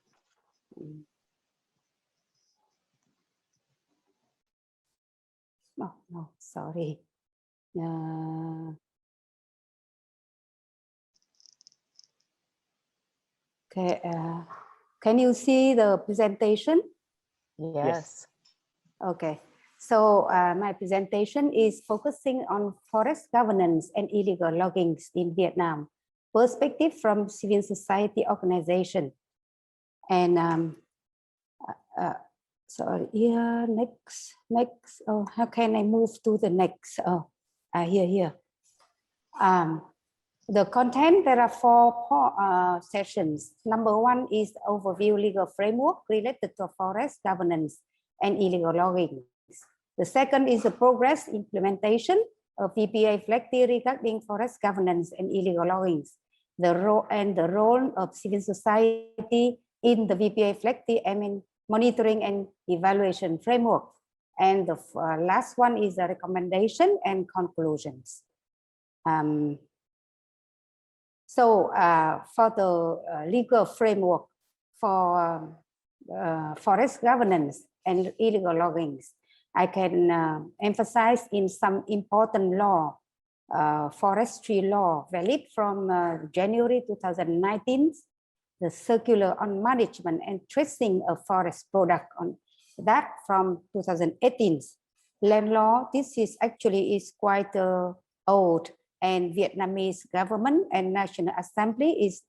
Oh, no, sorry. Okay, can you see the presentation? Yes. Okay, so my presentation is focusing on forest governance and illegal logging in Vietnam, perspective from civil society organization. And sorry, here, next. Oh, how can I move to the next? Oh, here. The content, there are 4 sessions. Number 1 is overview legal framework related to forest governance and illegal logging. The second is the progress implementation of VPA flag regarding forest governance and illegal logging. The role of civil society in the VPA flag monitoring and evaluation framework. And the last one is the recommendation and conclusions. So for the legal framework for forest governance and illegal logging, I can emphasize in some important law, forestry law valid from January 2019, the circular on management and tracing of forest product on that from 2018. Land law, this is actually quite old, and Vietnamese government and National Assembly is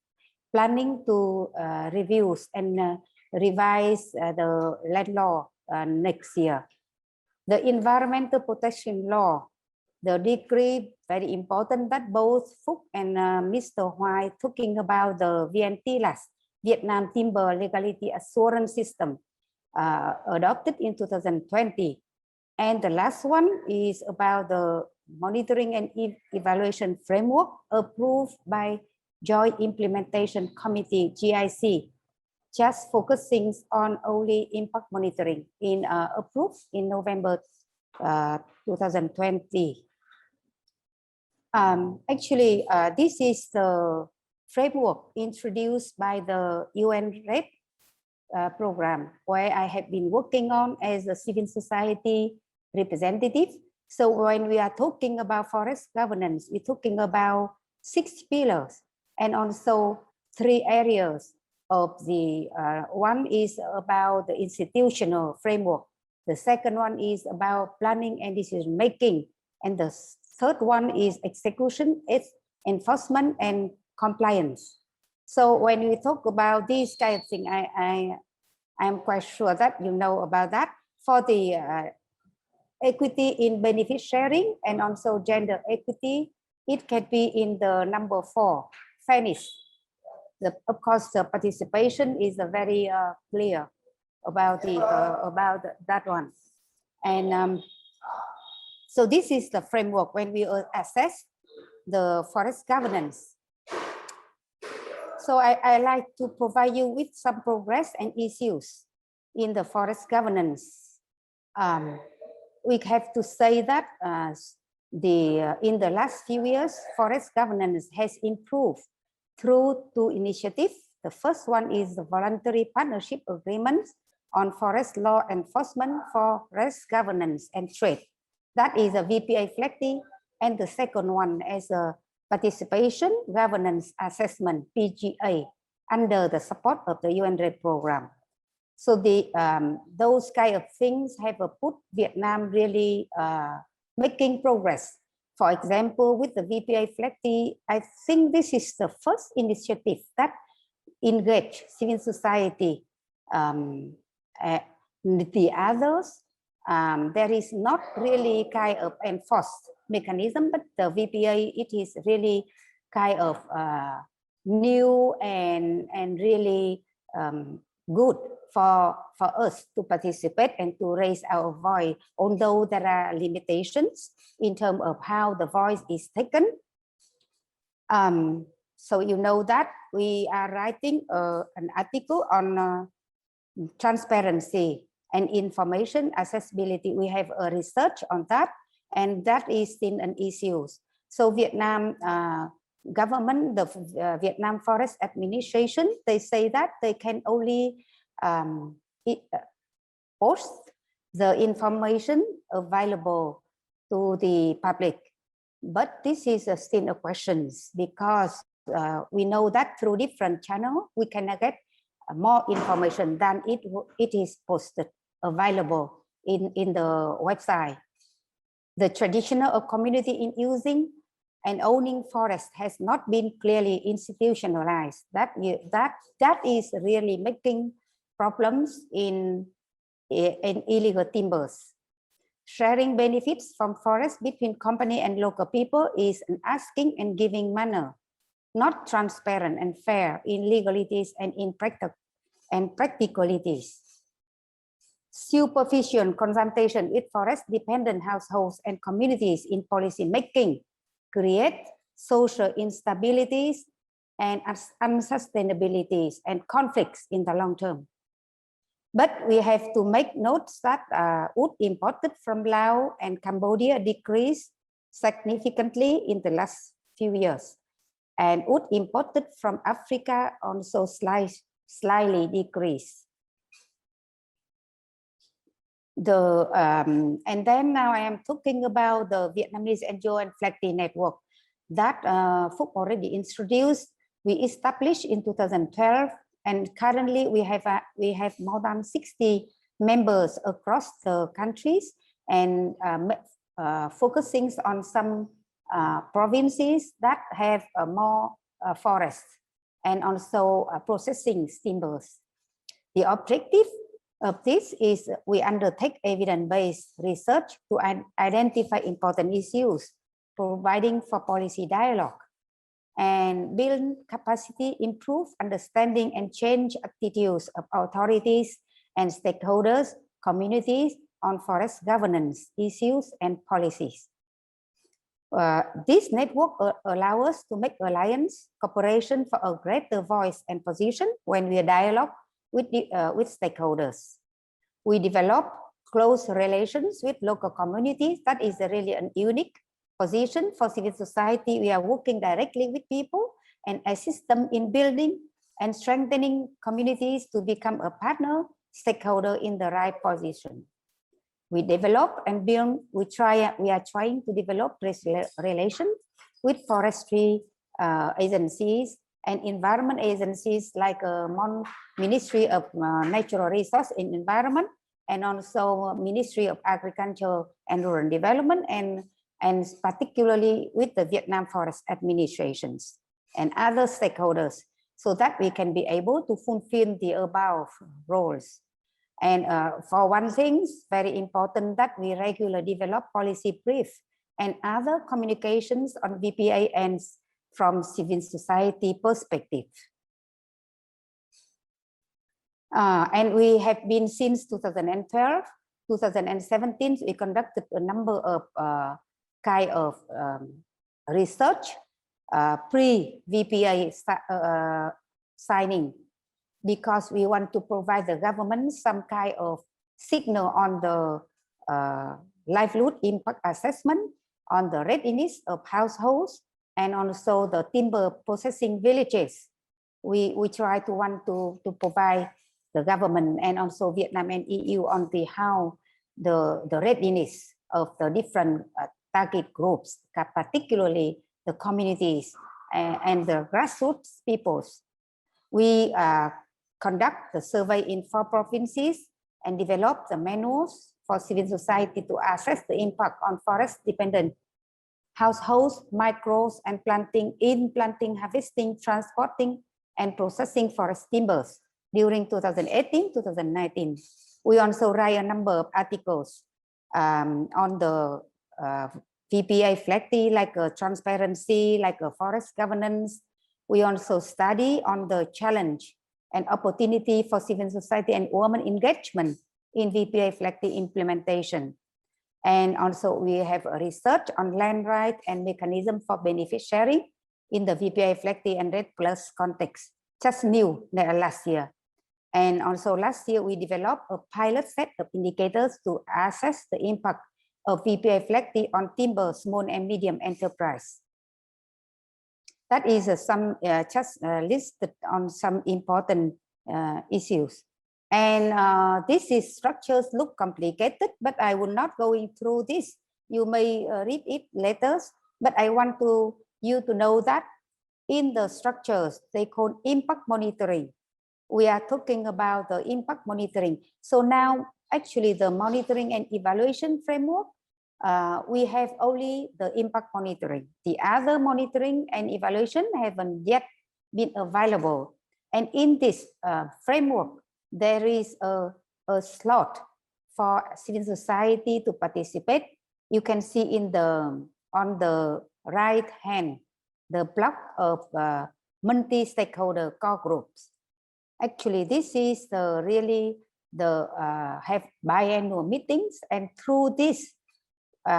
planning to review and revise the land law next year. The environmental protection law the decree, very important that both Phuc and Mr. Huai talking about the VNTLAS, Vietnam Timber Legality Assurance System, adopted in 2020. And the last one is about the monitoring and evaluation framework approved by Joint Implementation Committee, GIC, just focusing on only impact monitoring in approved in November 2020. Actually, this is the framework introduced by the UN RED program, where I have been working on as a civil society representative. So when we are talking about forest governance, we're talking about 6 pillars and also 3 areas of the, one is about the institutional framework. The second one is about planning and decision making. And the third one is execution, it's enforcement and compliance. So when we talk about this kind of thing, I'm quite sure that you know about that. For the equity in benefit sharing and also gender equity, it can be in the number 4, fairness. Of course, the participation is very clear about the about that one. And so this is the framework when we assess the forest governance. So I like to provide you with some progress and issues in the forest governance. We have to say that in the last few years, forest governance has improved through 2 initiatives. The first one is the voluntary partnership agreements on forest law enforcement for forest governance and trade. That is a VPA FLECTI, and the second one is a participation governance assessment PGA under the support of the UN RED program. So the those kind of things have put Vietnam really making progress. For example, with the VPA FLECTI, I think this is the first initiative that engage civil society. The others, there is not really kind of enforced mechanism, but the VPA, it is really kind of new and really good for us to participate and to raise our voice, although there are limitations in terms of how the voice is taken. So you know that we are writing an article on transparency and information accessibility. We have a research on that, and that is still an issue. So Vietnam government, the Vietnam Forest Administration, they say that they can only post the information available to the public. But this is still a question, because we know that through different channels, we can get more information than it is posted available in the website. The traditional of community in using and owning forest has not been clearly institutionalized. That is really making problems in illegal timbers. Sharing benefits from forests between company and local people is an asking and giving manner, not transparent and fair in legalities and in practicalities. Superficial consultation with forest-dependent households and communities in policy making create social instabilities and unsustainabilities and conflicts in the long term. But we have to make notes that wood imported from Laos and Cambodia decreased significantly in the last few years. And wood imported from Africa also slightly decreased. And then now I am talking about the Vietnamese NGO and FLECTI network that Phuc already introduced. We established in 2012, and currently we have more than 60 members across the countries, and focusing on some provinces that have more forests and also processing timbers. The objective of this is we undertake evidence-based research to identify important issues, providing for policy dialogue, and build capacity, improve understanding, and change attitudes of authorities and stakeholders, communities on forest governance issues and policies. This network allows us to make alliance, cooperation for a greater voice and position when we dialogue with stakeholders. We develop close relations with local communities. That is really an unique position for civil society. We are working directly with people and assist them in building and strengthening communities to become a partner stakeholder in the right position. We develop and build, we are trying to develop relations with forestry agencies and environment agencies like Ministry of Natural Resource and Environment, and also Ministry of Agriculture and Rural Development, and particularly with the Vietnam Forest Administrations and other stakeholders, so that we can be able to fulfill the above roles. And for one thing, it's very important that we regularly develop policy brief and other communications on VPA and from civil society perspective. And we have been since 2012, 2017, we conducted a number of kind of research pre-VPA signing, because we want to provide the government some kind of signal on the livelihood impact assessment, on the readiness of households, and also the timber processing villages. We try to want to provide the government and also Vietnam and EU on the how the readiness of the different target groups, particularly the communities and the grassroots peoples. We conduct the survey in 4 provinces and develop the manuals for civil society to assess the impact on forest dependent households, micros, and planting, harvesting, transporting, and processing forest timbers during 2018-2019. We also write a number of articles on the VPA Legality, like transparency, like forest governance. We also study on the challenge and opportunity for civil society and women engagement in VPA Legality implementation. And also we have a research on land right and mechanism for benefit sharing in the VPA Legality and REDD+ context, just new last year. And also last year we developed a pilot set of indicators to assess the impact of VPA Legality on timber, small and medium enterprise. That is some just listed on some important issues. And this is structures look complicated, but I will not going through this. You may read it later, but I want you to know that in the structures, they call impact monitoring. We are talking about the impact monitoring. So now actually the monitoring and evaluation framework, we have only the impact monitoring. The other monitoring and evaluation haven't yet been available. And in this framework, there is a slot for civil society to participate. You can see in on the right hand, the block of multi-stakeholder core groups. Actually, this is the have biannual meetings, and through this,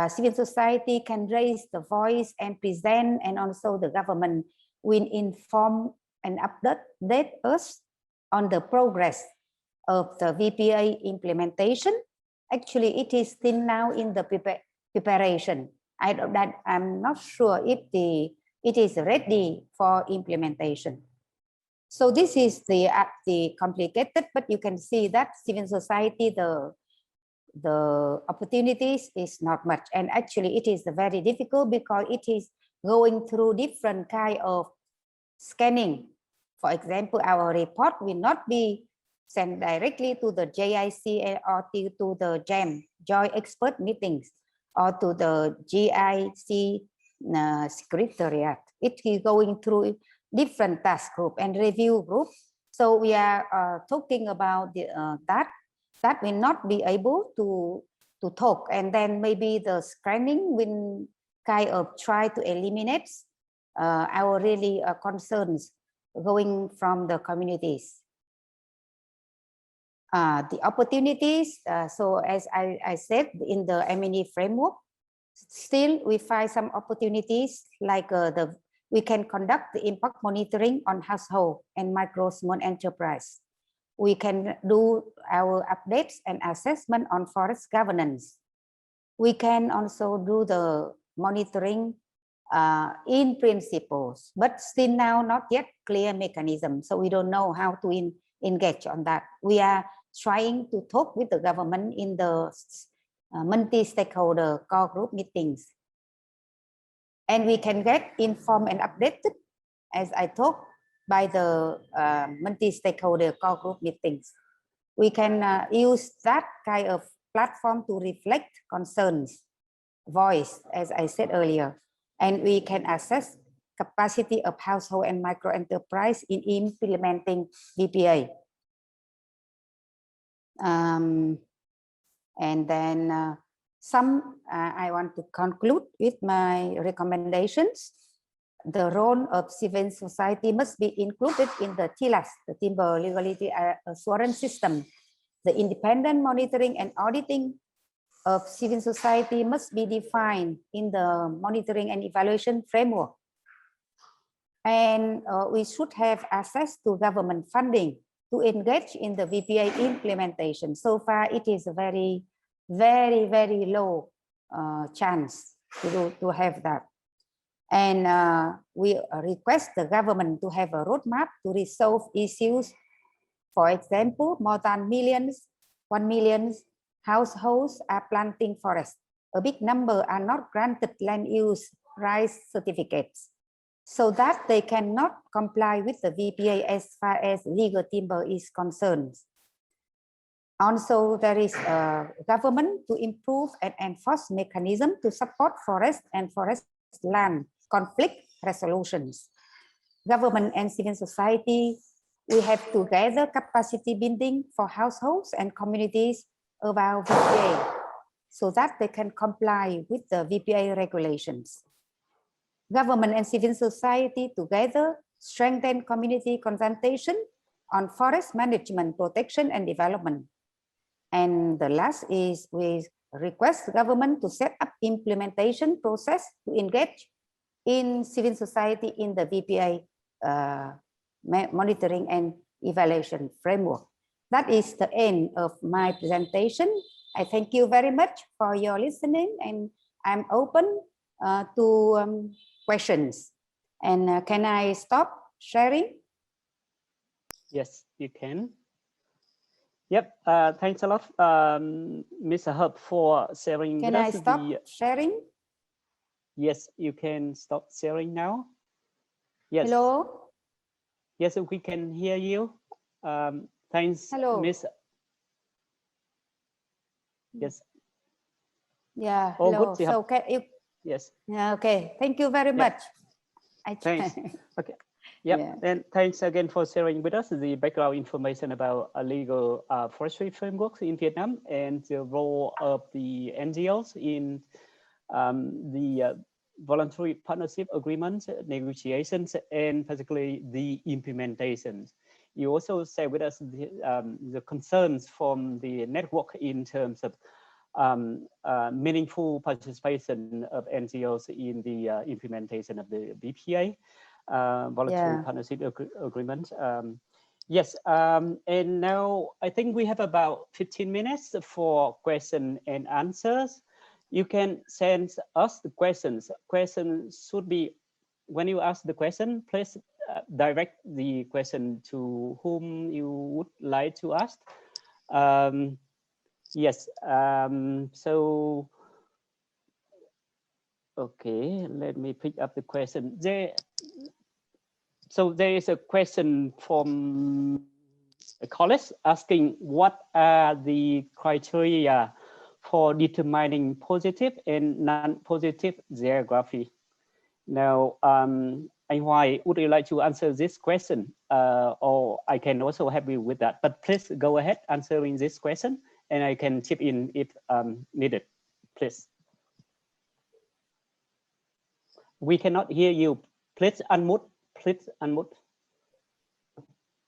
civil society can raise the voice and present, and also the government will inform and update us on the progress of the VPA implementation. Actually, it is still now in the preparation. I'm not sure if it is ready for implementation. So this is the complicated, but you can see that civil society, the opportunities is not much. And actually it is very difficult because it is going through different kind of scanning. For example, our report will not be sent directly to the JIC or to the JAM, Joint Expert Meetings, or to the GIC Secretariat. It is going through different task group and review group. So we are talking about that. that will not be able to talk, and then maybe the screening will kind of try to eliminate our really concerns going from the communities. The opportunities, so as I said, in the M&E framework, still we find some opportunities like we can conduct the impact monitoring on household and micro small enterprise. We can do our updates and assessment on forest governance. We can also do the monitoring in principles, but still now not yet clear mechanism. So we don't know how to engage on that. We are trying to talk with the government in the multi-stakeholder core group meetings. And we can get informed and updated, as I talked, by the multi-stakeholder core group meetings. We can use that kind of platform to reflect concerns, voice, as I said earlier. And we can assess capacity of household and micro enterprise in implementing VPA. And then I want to conclude with my recommendations. The role of civil society must be included in the TLAS, the Timber Legality Assurance System. The independent monitoring and auditing of civil society must be defined in the monitoring and evaluation framework. And we should have access to government funding to engage in the VPA implementation. So far, it is a very, very, very low chance to have that. And we request the government to have a roadmap to resolve issues. For example, more than 1 million households are planting forests. A big number are not granted land use rights certificates, so that they cannot comply with the VPA as far as legal timber is concerned. Also, there is a government to improve and enforce mechanism to support forest and forest land conflict resolutions. Government and civil society, we have to gather capacity building for households and communities about VPA so that they can comply with the VPA regulations. Government and civil society together strengthen community consultation on forest management, protection, and development. And the last is we request government to set up implementation process to engage in civil society in the VPA monitoring and evaluation framework. That is the end of my presentation. I thank you very much for your listening, and I'm open to questions. And can I stop sharing? Yes, you can. Yep, thanks a lot, Mr. Hub, for sharing Can with I us. stop sharing? Yes, you can stop sharing now. Yes. Hello? Yes, we can hear you. Thanks, Hello. Miss. Yes. Yeah, Oh, hello. good. So can you? Yes. Yeah, okay. Thank you very much. Thanks. Okay. Yep. Yeah. And thanks again for sharing with us the background information about a legal forestry framework in Vietnam and the role of the NGOs in the voluntary partnership agreements, negotiations, and particularly the implementations. You also share with us the concerns from the network in terms of meaningful participation of NGOs in the implementation of the BPA, voluntary partnership agreement. Yes, and now I think we have about 15 minutes for question and answers. You can send us the questions. Questions should be, when you ask the question, please direct the question to whom you would like to ask. Yes, so, okay, let me pick up the question. So there is a question from a college asking what are the criteria for determining positive and non-positive geography. Now, Anh Hoài, would you like to answer this question? Or I can also help you with that, but please go ahead answering this question and I can chip in if needed, please. We cannot hear you. Please unmute. Please unmute.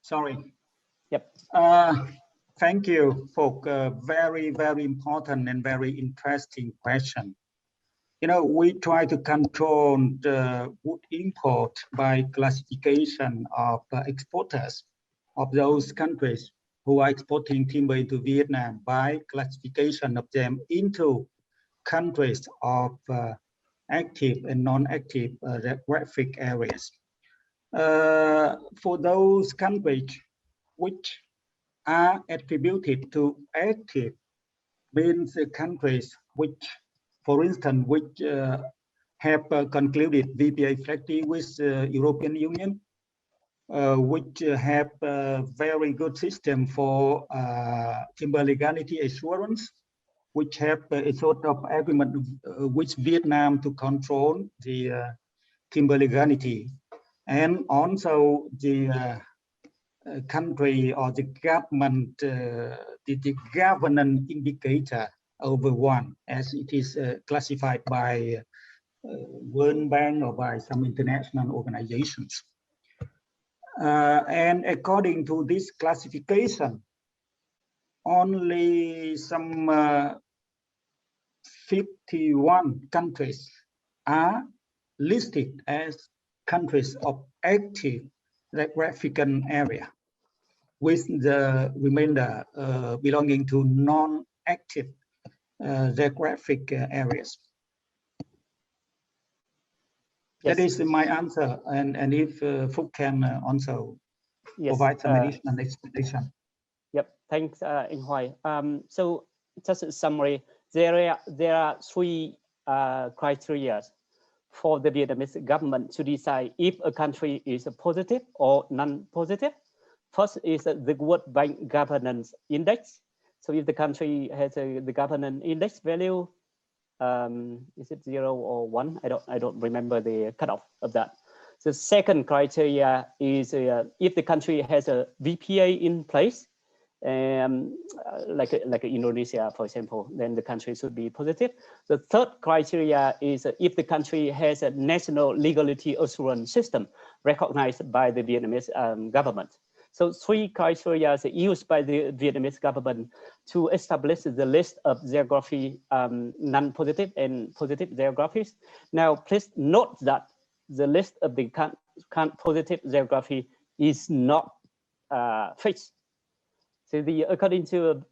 Sorry. Yep. Thank you for a very, very important and very interesting question. You know, we try to control the wood import by classification of exporters of those countries who are exporting timber into Vietnam by classification of them into countries of active and non-active geographic areas. For those countries which are attributed to active, means the countries which, for instance, which have concluded VPA FLEGT with the European Union, which have a very good system for timber legality assurance, which have a sort of agreement with Vietnam to control the timber legality, and also the country or the government, the governance indicator over one, as it is classified by World Bank or by some international organizations. And according to this classification, only some 51 countries are listed as countries of active geographical area, with the remainder belonging to non-active geographic areas. Yes. That is my answer, and if Phuc can also provide some additional explanation. Yep, thanks, Anh Hoài. So just a summary, there are three criteria for the Vietnamese government to decide if a country is positive or non-positive. First is the World Bank Governance Index. So if the country has the governance index value, is it 0 or 1? I don't remember the cutoff of that. The second criteria is if the country has a VPA in place, like Indonesia, for example, then the country should be positive. The third criteria is if the country has a national legality assurance system recognized by the Vietnamese government. So three criteria are used by the Vietnamese government to establish the list of geography, non-positive and positive geographies. Now, please note that the list of the positive geography is not fixed. So according to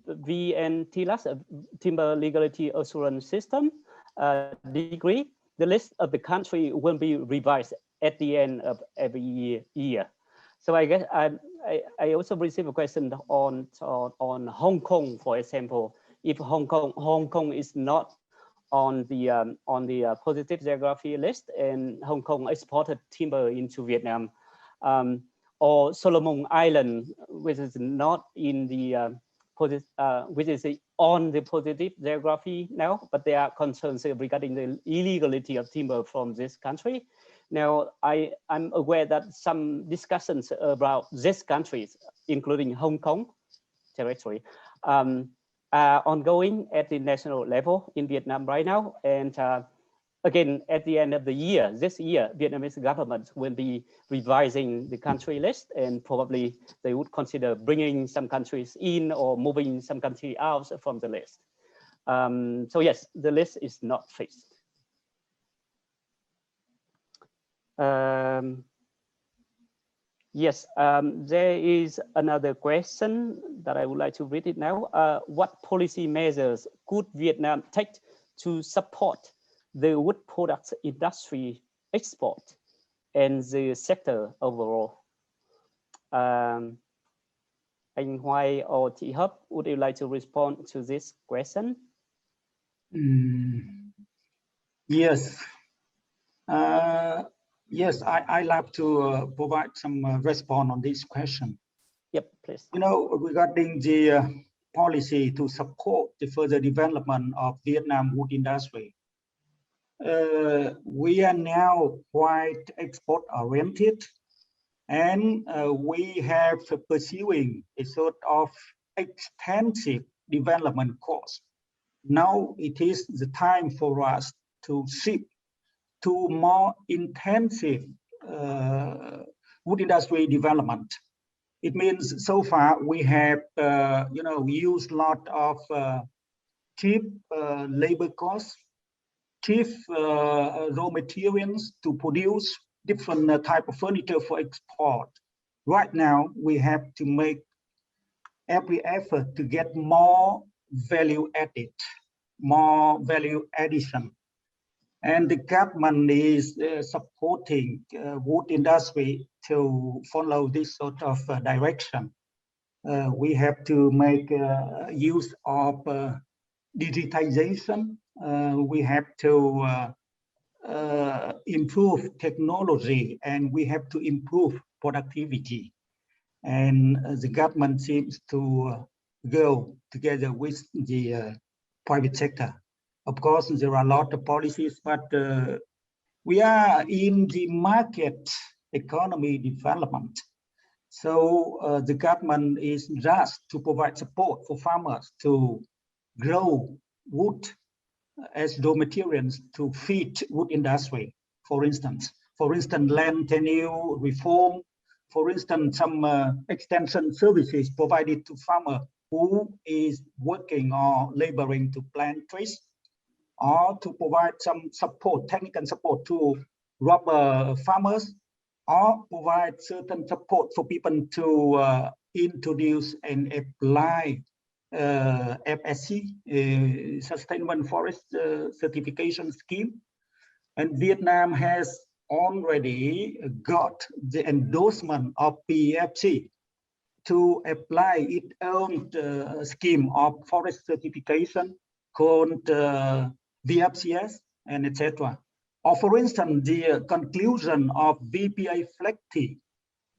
VNTLAS, Timber Legality Assurance System degree, the list of the country will be revised at the end of every year. So I guess I also received a question on Hong Kong, for example. If Hong Kong is not on the positive geography list, and Hong Kong exported timber into Vietnam, or Solomon Island, which is not in the which is on the positive geography now, but there are concerns regarding the illegality of timber from this country. Now, I'm aware that some discussions about these countries, including Hong Kong territory, are ongoing at the national level in Vietnam right now. And again, at the end of the year, this year, Vietnamese government will be revising the country list, and probably they would consider bringing some countries in or moving some country out from the list. So yes, the list is not fixed. Yes, there is another question that I would like to read it now. What policy measures could Vietnam take to support the wood products industry export and the sector overall? Anh Hoài or Thị Hấp, would you like to respond to this question? Yes. Yes, I love to provide some response on this question. Yep, please. You know, regarding the policy to support the further development of Vietnam wood industry, we are now quite export oriented, and we have pursuing a sort of extensive development cost. Now it is the time for us to shift to more intensive wood industry development. It means so far we have, used a lot of cheap labor costs, cheap raw materials to produce different type of furniture for export. Right now, we have to make every effort to get more value added, more value addition. And the government is supporting wood industry to follow this sort of direction. We have to make use of digitization. We have to improve technology, and we have to improve productivity. And the government seems to go together with the private sector. Of course, there are a lot of policies, but we are in the market economy development. So the government is just to provide support for farmers to grow wood as raw materials to feed wood industry, for instance. For instance, land tenure reform, for instance, some extension services provided to farmer who is working or laboring to plant trees, or to provide some support, technical support to rubber farmers, or provide certain support for people to introduce and apply FSC, Sustainable Forest Certification Scheme. And Vietnam has already got the endorsement of PEFC to apply its own scheme of forest certification called VFCS and etc. Or for instance, the conclusion of VPA FLECT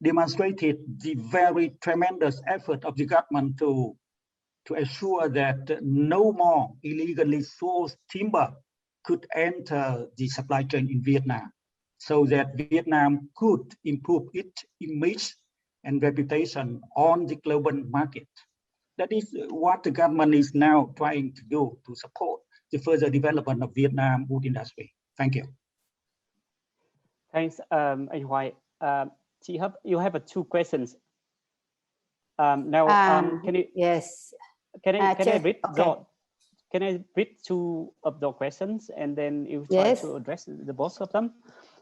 demonstrated the very tremendous effort of the government to assure that no more illegally sourced timber could enter the supply chain in Vietnam, so that Vietnam could improve its image and reputation on the global market. That is what the government is now trying to do to support the further development of Vietnam wood industry. Thank you. Thanks, anh Hoài. You have two questions. Now, can you? Yes. Can I read okay. Can I read two of the questions and then you try to address the both of them?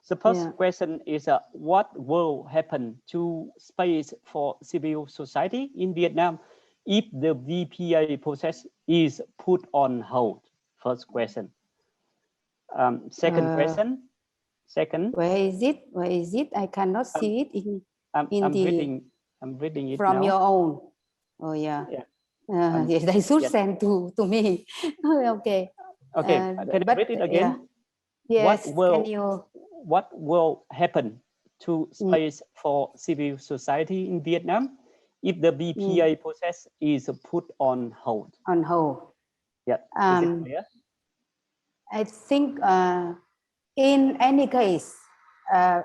The first question is, what will happen to space for civil society in Vietnam if the VPA process is put on hold? First question. Second question. Second. Where is it? Where is it? I cannot see it in I'm reading it from now. your own. Oh yeah. Yes, they should send to me. Okay. Okay. Can I read it again? Yes. What will happen to space for civil society in Vietnam if the VPA process is put on hold? On hold. Yeah. Is it clear? I think in any case,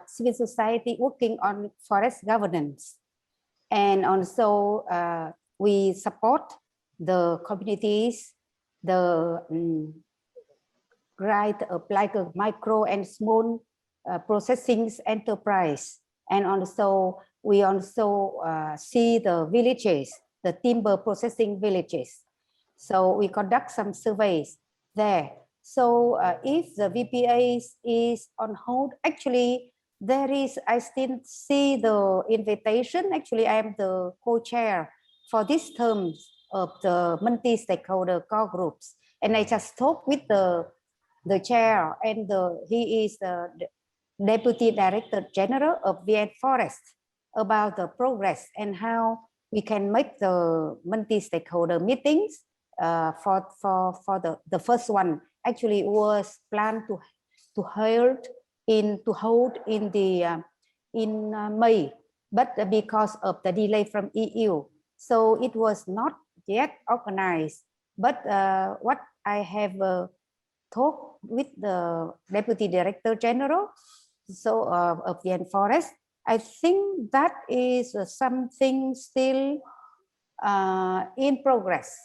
civil society working on forest governance, and also we support the communities, the like a micro and small processing enterprise, and also we also see the villages, the timber processing villages. So we conduct some surveys there. So if the VPA is on hold, actually there is, I still see the invitation. Actually, I am the co-chair for this terms of the multi-stakeholder core groups. And I just talked with the chair, and he is the Deputy Director General of VN Forest about the progress and how we can make the multi-stakeholder meetings for the first one. Actually was planned to hold in May, but because of the delay from EU, so it was not yet organized. But what I have talked with the Deputy Director General of VN Forest, I think that is something still in progress.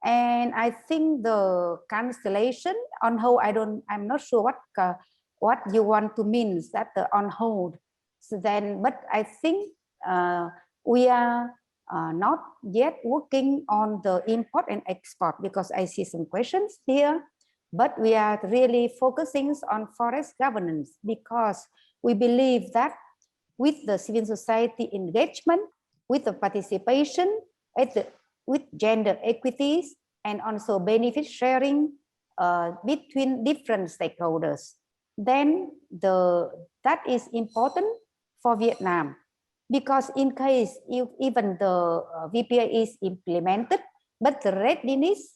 And I think the cancellation on hold, I'm not sure what you want to mean that the on hold. So then, but I think we are not yet working on the import and export, because I see some questions here, but we are really focusing on forest governance, because we believe that with the civil society engagement, with the participation, with gender equities, and also benefit sharing between different stakeholders, then that is important for Vietnam. Because in case if even the VPA is implemented, but the readiness,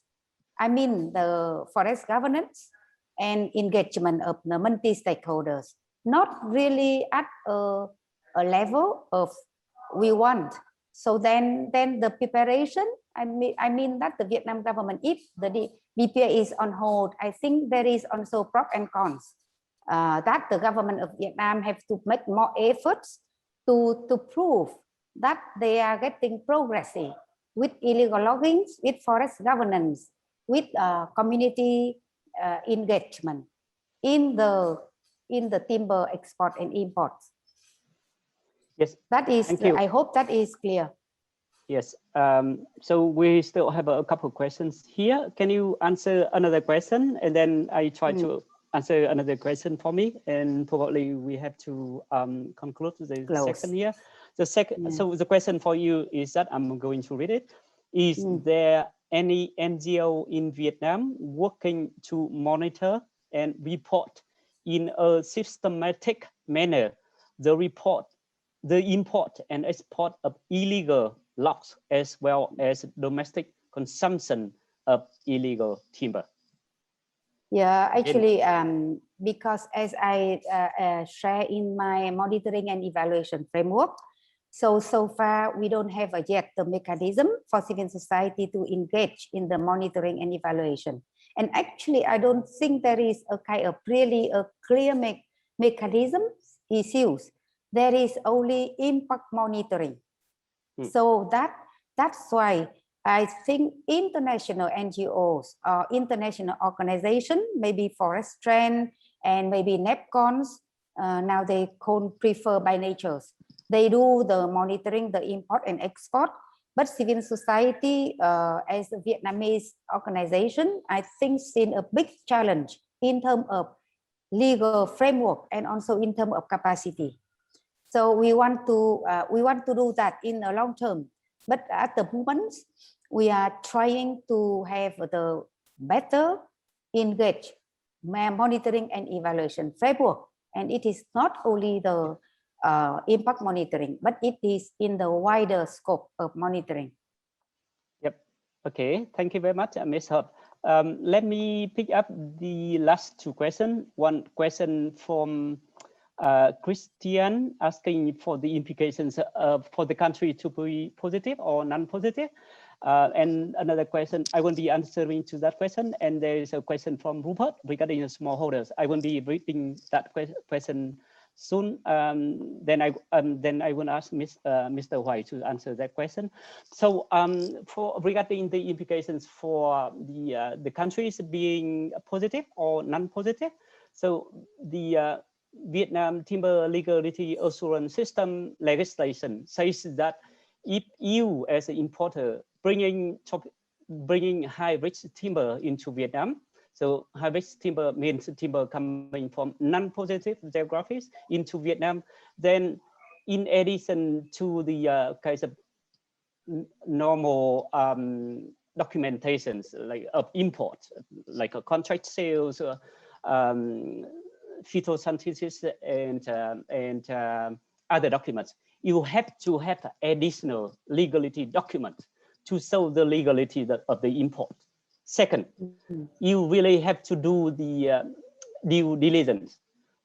I mean the forest governance and engagement of the multi-stakeholders, not really at a level of we want. So then the preparation, I mean that the Vietnam government, if the VPA is on hold, I think there is also pros and cons. That the government of Vietnam have to make more efforts to prove that they are getting progressive with illegal logging, with forest governance, with community engagement in the timber export and imports. Yes, that is. Thank you. I hope that is clear. Yes. So we still have a couple of questions here. Can you answer another question, and then I try to answer another question for me, and probably we have to conclude the section here. The second, so the question for you is that I'm going to read it. Is there any NGO in Vietnam working to monitor and report in a systematic manner the import and export of illegal logs, as well as domestic consumption of illegal timber? Yeah, actually, because as I share in my monitoring and evaluation framework, so far we don't have yet the mechanism for civil society to engage in the monitoring and evaluation. And actually, I don't think there is a kind of really a clear mechanism issues. There is only impact monitoring. So that's why I think international NGOs or international organizations, maybe Forest Trend and maybe NEPCONs, now they call prefer by nature. They do the monitoring, the import and export, but civil society as a Vietnamese organization, I think seen a big challenge in terms of legal framework and also in terms of capacity. So we want to do that in the long term. But at the moment, we are trying to have the better engaged monitoring and evaluation framework. And it is not only the impact monitoring, but it is in the wider scope of monitoring. Yep. Okay. Thank you very much, Ms. Hợp. Let me pick up the last two questions. One question from Christian asking for the implications for the country to be positive or non-positive. And another question, I will be answering to that question. And there is a question from Rupert regarding the smallholders. I will be reading that question soon. Then I will ask Mr. Huai to answer that question. So regarding the implications for the countries being positive or non-positive. So the Vietnam Timber Legality Assurance System legislation says that if you as an importer bringing high-risk timber into Vietnam, so high-risk timber means timber coming from non-positive geographies into Vietnam, then in addition to the kinds of normal documentations like of import, like a contract sales, phytosynthesis and other documents, you have to have additional legality documents to show the legality of the import. Second, you really have to do the due diligence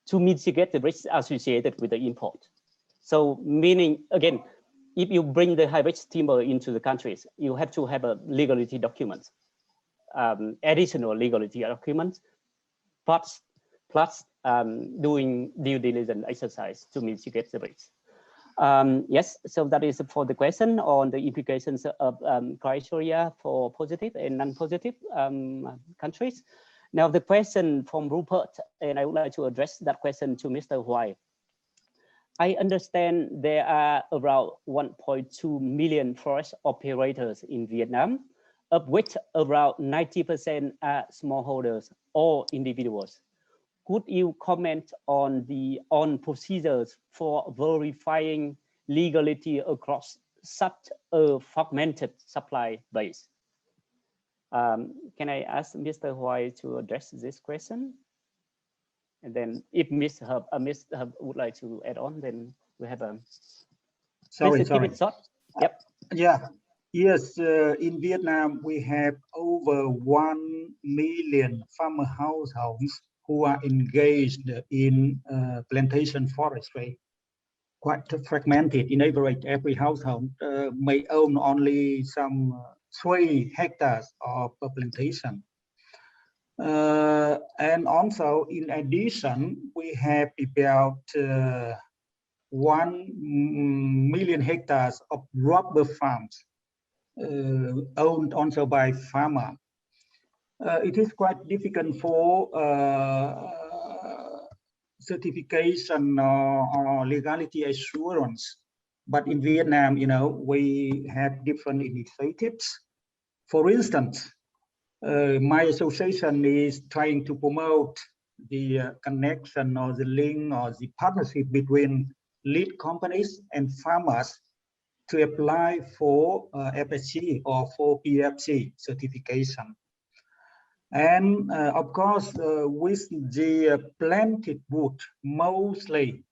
to mitigate the risks associated with the import. So meaning, again, if you bring the high-risk timber into the countries, you have to have a legality document, additional legality documents, plus doing due diligence exercise to mitigate the risks. Yes, so that is for the question on the implications of criteria for positive and non-positive countries. Now the question from Rupert, and I would like to address that question to Mr. Huai. I understand there are around 1.2 million forest operators in Vietnam, of which around 90% are smallholders or individuals. Could you comment on procedures for verifying legality across such a fragmented supply base? Can I ask Mr. Huai to address this question? And then if Ms. Hub would like to add on, then we have a... Sorry. Keep it short. Yep. Yeah. Yes, in Vietnam, we have over 1 million farmer households who are engaged in plantation forestry, quite fragmented. In average, every household may own only some 3 hectares of a plantation. And also, in addition, we have about 1 million hectares of rubber farms owned also by farmers. It is quite difficult for certification or legality assurance. But in Vietnam, you know, we have different initiatives. For instance, my association is trying to promote the connection or the link or the partnership between lead companies and farmers to apply for FSC or for PFC certification. And of course, with the planted wood, mostly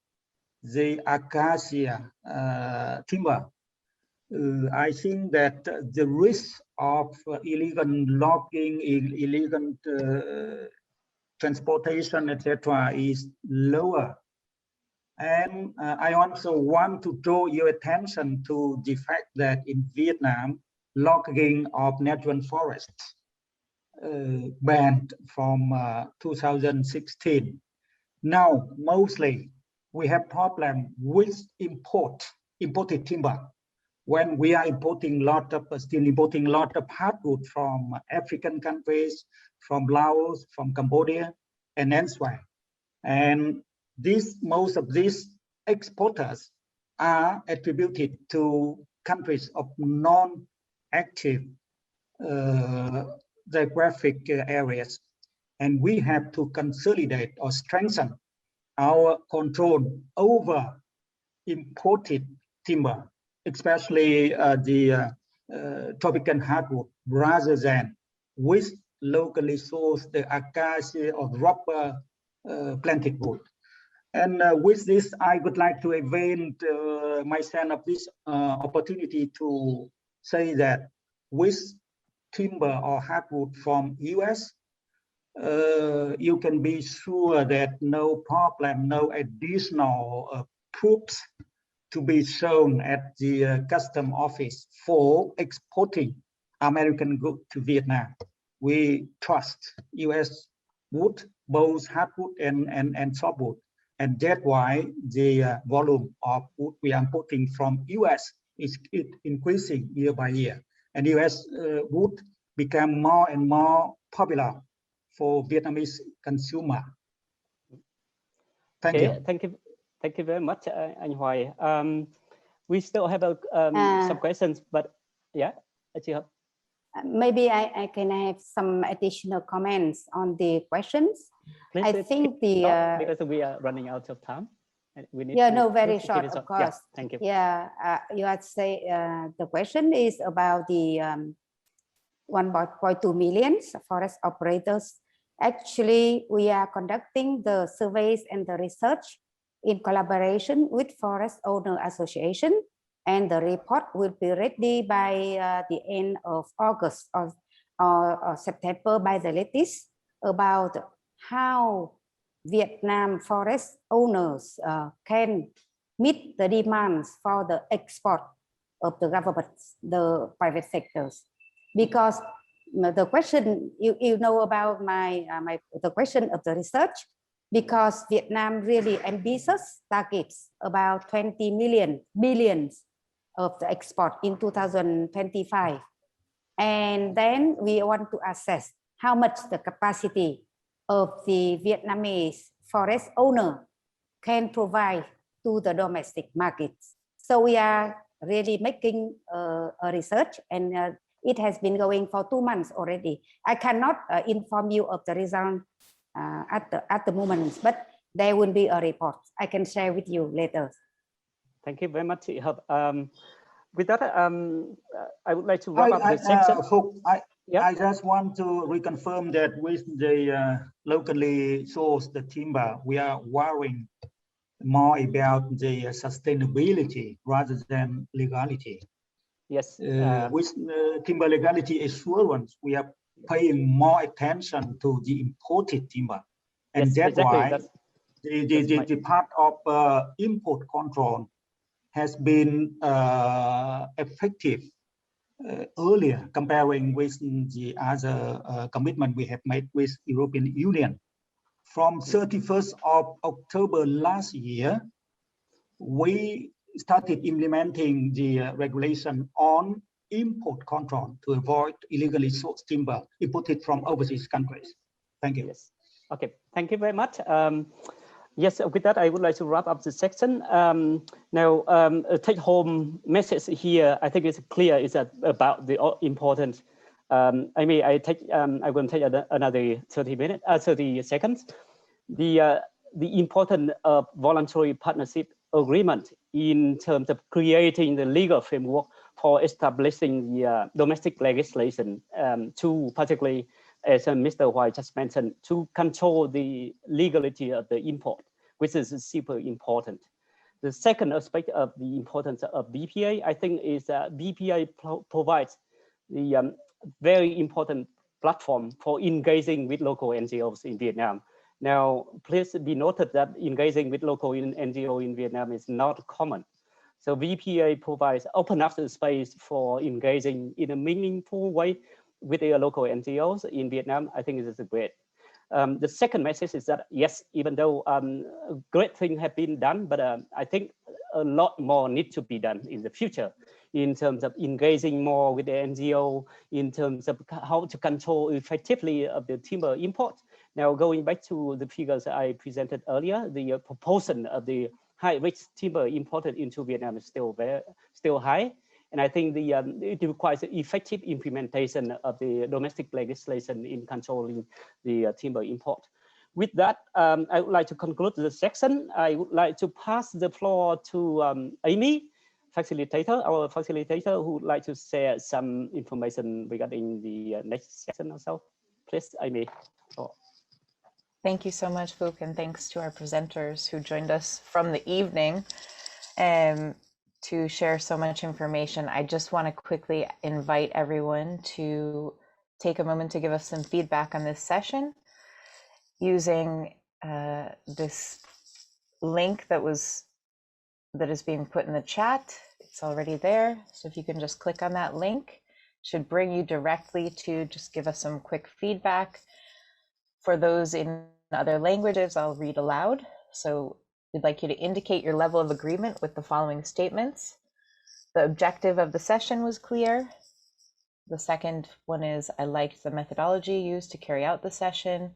the acacia timber, I think that the risk of illegal logging, illegal transportation, etc., is lower. And I also want to draw your attention to the fact that in Vietnam, logging of natural forests banned from 2016. Now, mostly we have problem with imported timber. When we are still importing a lot of hardwood from African countries, from Laos, from Cambodia, and elsewhere. And most of these exporters are attributed to countries of non-active geographic areas. And we have to consolidate or strengthen our control over imported timber, especially the tropical hardwood, rather than with locally sourced the acacia or rubber planted wood. And with this, I would like to avail myself of this opportunity to say that with timber or hardwood from US, you can be sure that no problem, no additional proofs to be shown at the custom office for exporting American goods to Vietnam. We trust US wood, both hardwood and softwood. And that's why the volume of wood we are importing from US is increasing year by year. And US wood become more and more popular for Vietnamese consumer. Thank you. Thank you very much, Anh Hoài. We still have some questions, but yeah, maybe I can have some additional comments on the questions. Please, I think because we are running out of time. We need very short, of course. Yeah, thank you. Yeah, you had to say the question is about the 1.2 million forest operators. Actually, we are conducting the surveys and the research in collaboration with Forest Owner Association, and the report will be ready by the end of August or September by the latest, about how Vietnam forest owners can meet the demands for the export of the government, the private sectors. Because the question, you know about the question of the research, because Vietnam really ambitious targets about 20 billions of the export in 2025. And then we want to assess how much the capacity of the Vietnamese forest owner can provide to the domestic markets. So we are really making a research, and it has been going for 2 months already. I cannot inform you of the result at the moment, but there will be a report I can share with you later. Thank you very much. With that, I would like to wrap up the section. Phuc, I just want to reconfirm that with the locally sourced timber, we are worrying more about the sustainability rather than legality. Yes. With timber legality assurance, we are paying more attention to the imported timber. And yes, that's exactly. why the part of import control has been effective earlier comparing with the other commitment we have made with European Union. From 31st of October last year, we started implementing the regulation on import control to avoid illegally sourced timber imported from overseas countries. Thank you. Yes. Okay. Thank you very much. Yes, with that, I would like to wrap up the section. Now, a take-home message here, I think it's clear, is that about the important. I will take another 30 seconds. The importance of voluntary partnership agreement in terms of creating the legal framework for establishing the domestic legislation to particularly, as Mr. White just mentioned, to control the legality of the import, which is super important. The second aspect of the importance of BPA, I think, is that BPA provides the very important platform for engaging with local NGOs in Vietnam. Now, please be noted that engaging with local NGO in Vietnam is not common. So BPA provides open up the space for engaging in a meaningful way with the local NGOs in Vietnam. I think this is great. The second message is that, yes, even though great things have been done, but I think a lot more needs to be done in the future in terms of engaging more with the NGO, in terms of how to control effectively of the timber import. Now, going back to the figures I presented earlier, the proportion of the high-risk timber imported into Vietnam is still high. And I think it requires effective implementation of the domestic legislation in controlling the timber import. With that, I would like to conclude the section. I would like to pass the floor to Amy, our facilitator, who would like to share some information regarding the next section or so. Please, Amy. Thank you so much, Phuc, and thanks to our presenters who joined us from the evening to share so much information. I just want to quickly invite everyone to take a moment to give us some feedback on this session using this link that is being put in the chat. It's already there. So if you can just click on that link, it should bring you directly to just give us some quick feedback. For those in other languages, I'll read aloud. So we'd like you to indicate your level of agreement with the following statements. The objective of the session was clear. The second one is, I liked the methodology used to carry out the session.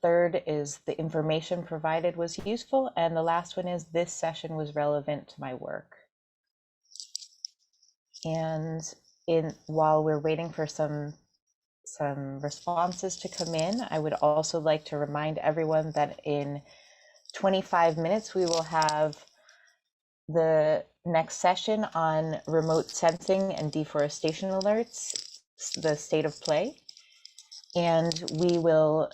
Third is, the information provided was useful. And the last one is, this session was relevant to my work. And while we're waiting for some responses to come in, I would also like to remind everyone that in 25 minutes, we will have the next session on remote sensing and deforestation alerts, the state of play. And we will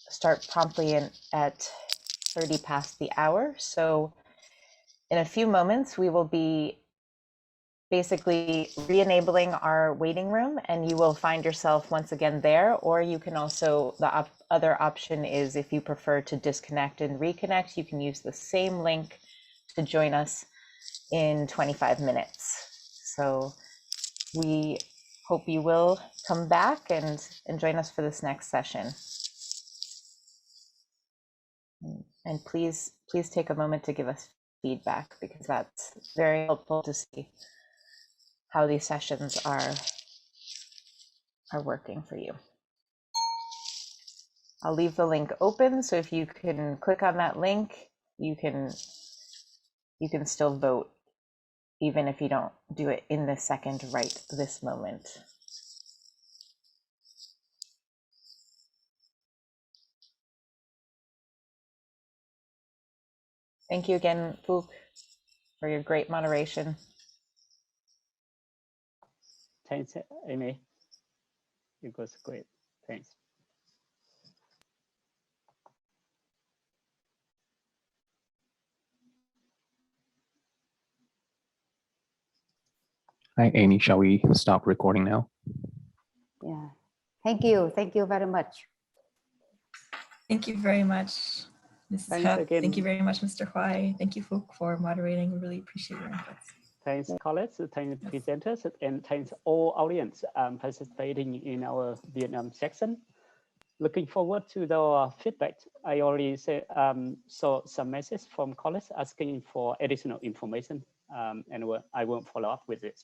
start promptly at 30 past the hour. So in a few moments, we will be basically re-enabling our waiting room, and you will find yourself once again there, or you can also, the other option is, if you prefer to disconnect and reconnect, you can use the same link to join us in 25 minutes. So we hope you will come back and join us for this next session. And please take a moment to give us feedback, because that's very helpful to see how these sessions are working for you. I'll leave the link open, so if you can click on that link, you can still vote, even if you don't do it in the second right this moment. Thank you again, Phuc, for your great moderation. Thanks, Amy. It was great. Thanks. Hi, Amy. Shall we stop recording now? Yeah. Thank you. Thank you very much. Thank you very much, Mrs. Thanks Phuc. again. Thank you very much, Mr. Huai. Thank you, Phuc, for moderating. We really appreciate your inputs. Thanks, colleagues. Thanks, presenters, and thanks all audience participating in our Vietnam section. Looking forward to the feedback. I already said, saw some messages from colleagues asking for additional information, and I will follow up with it.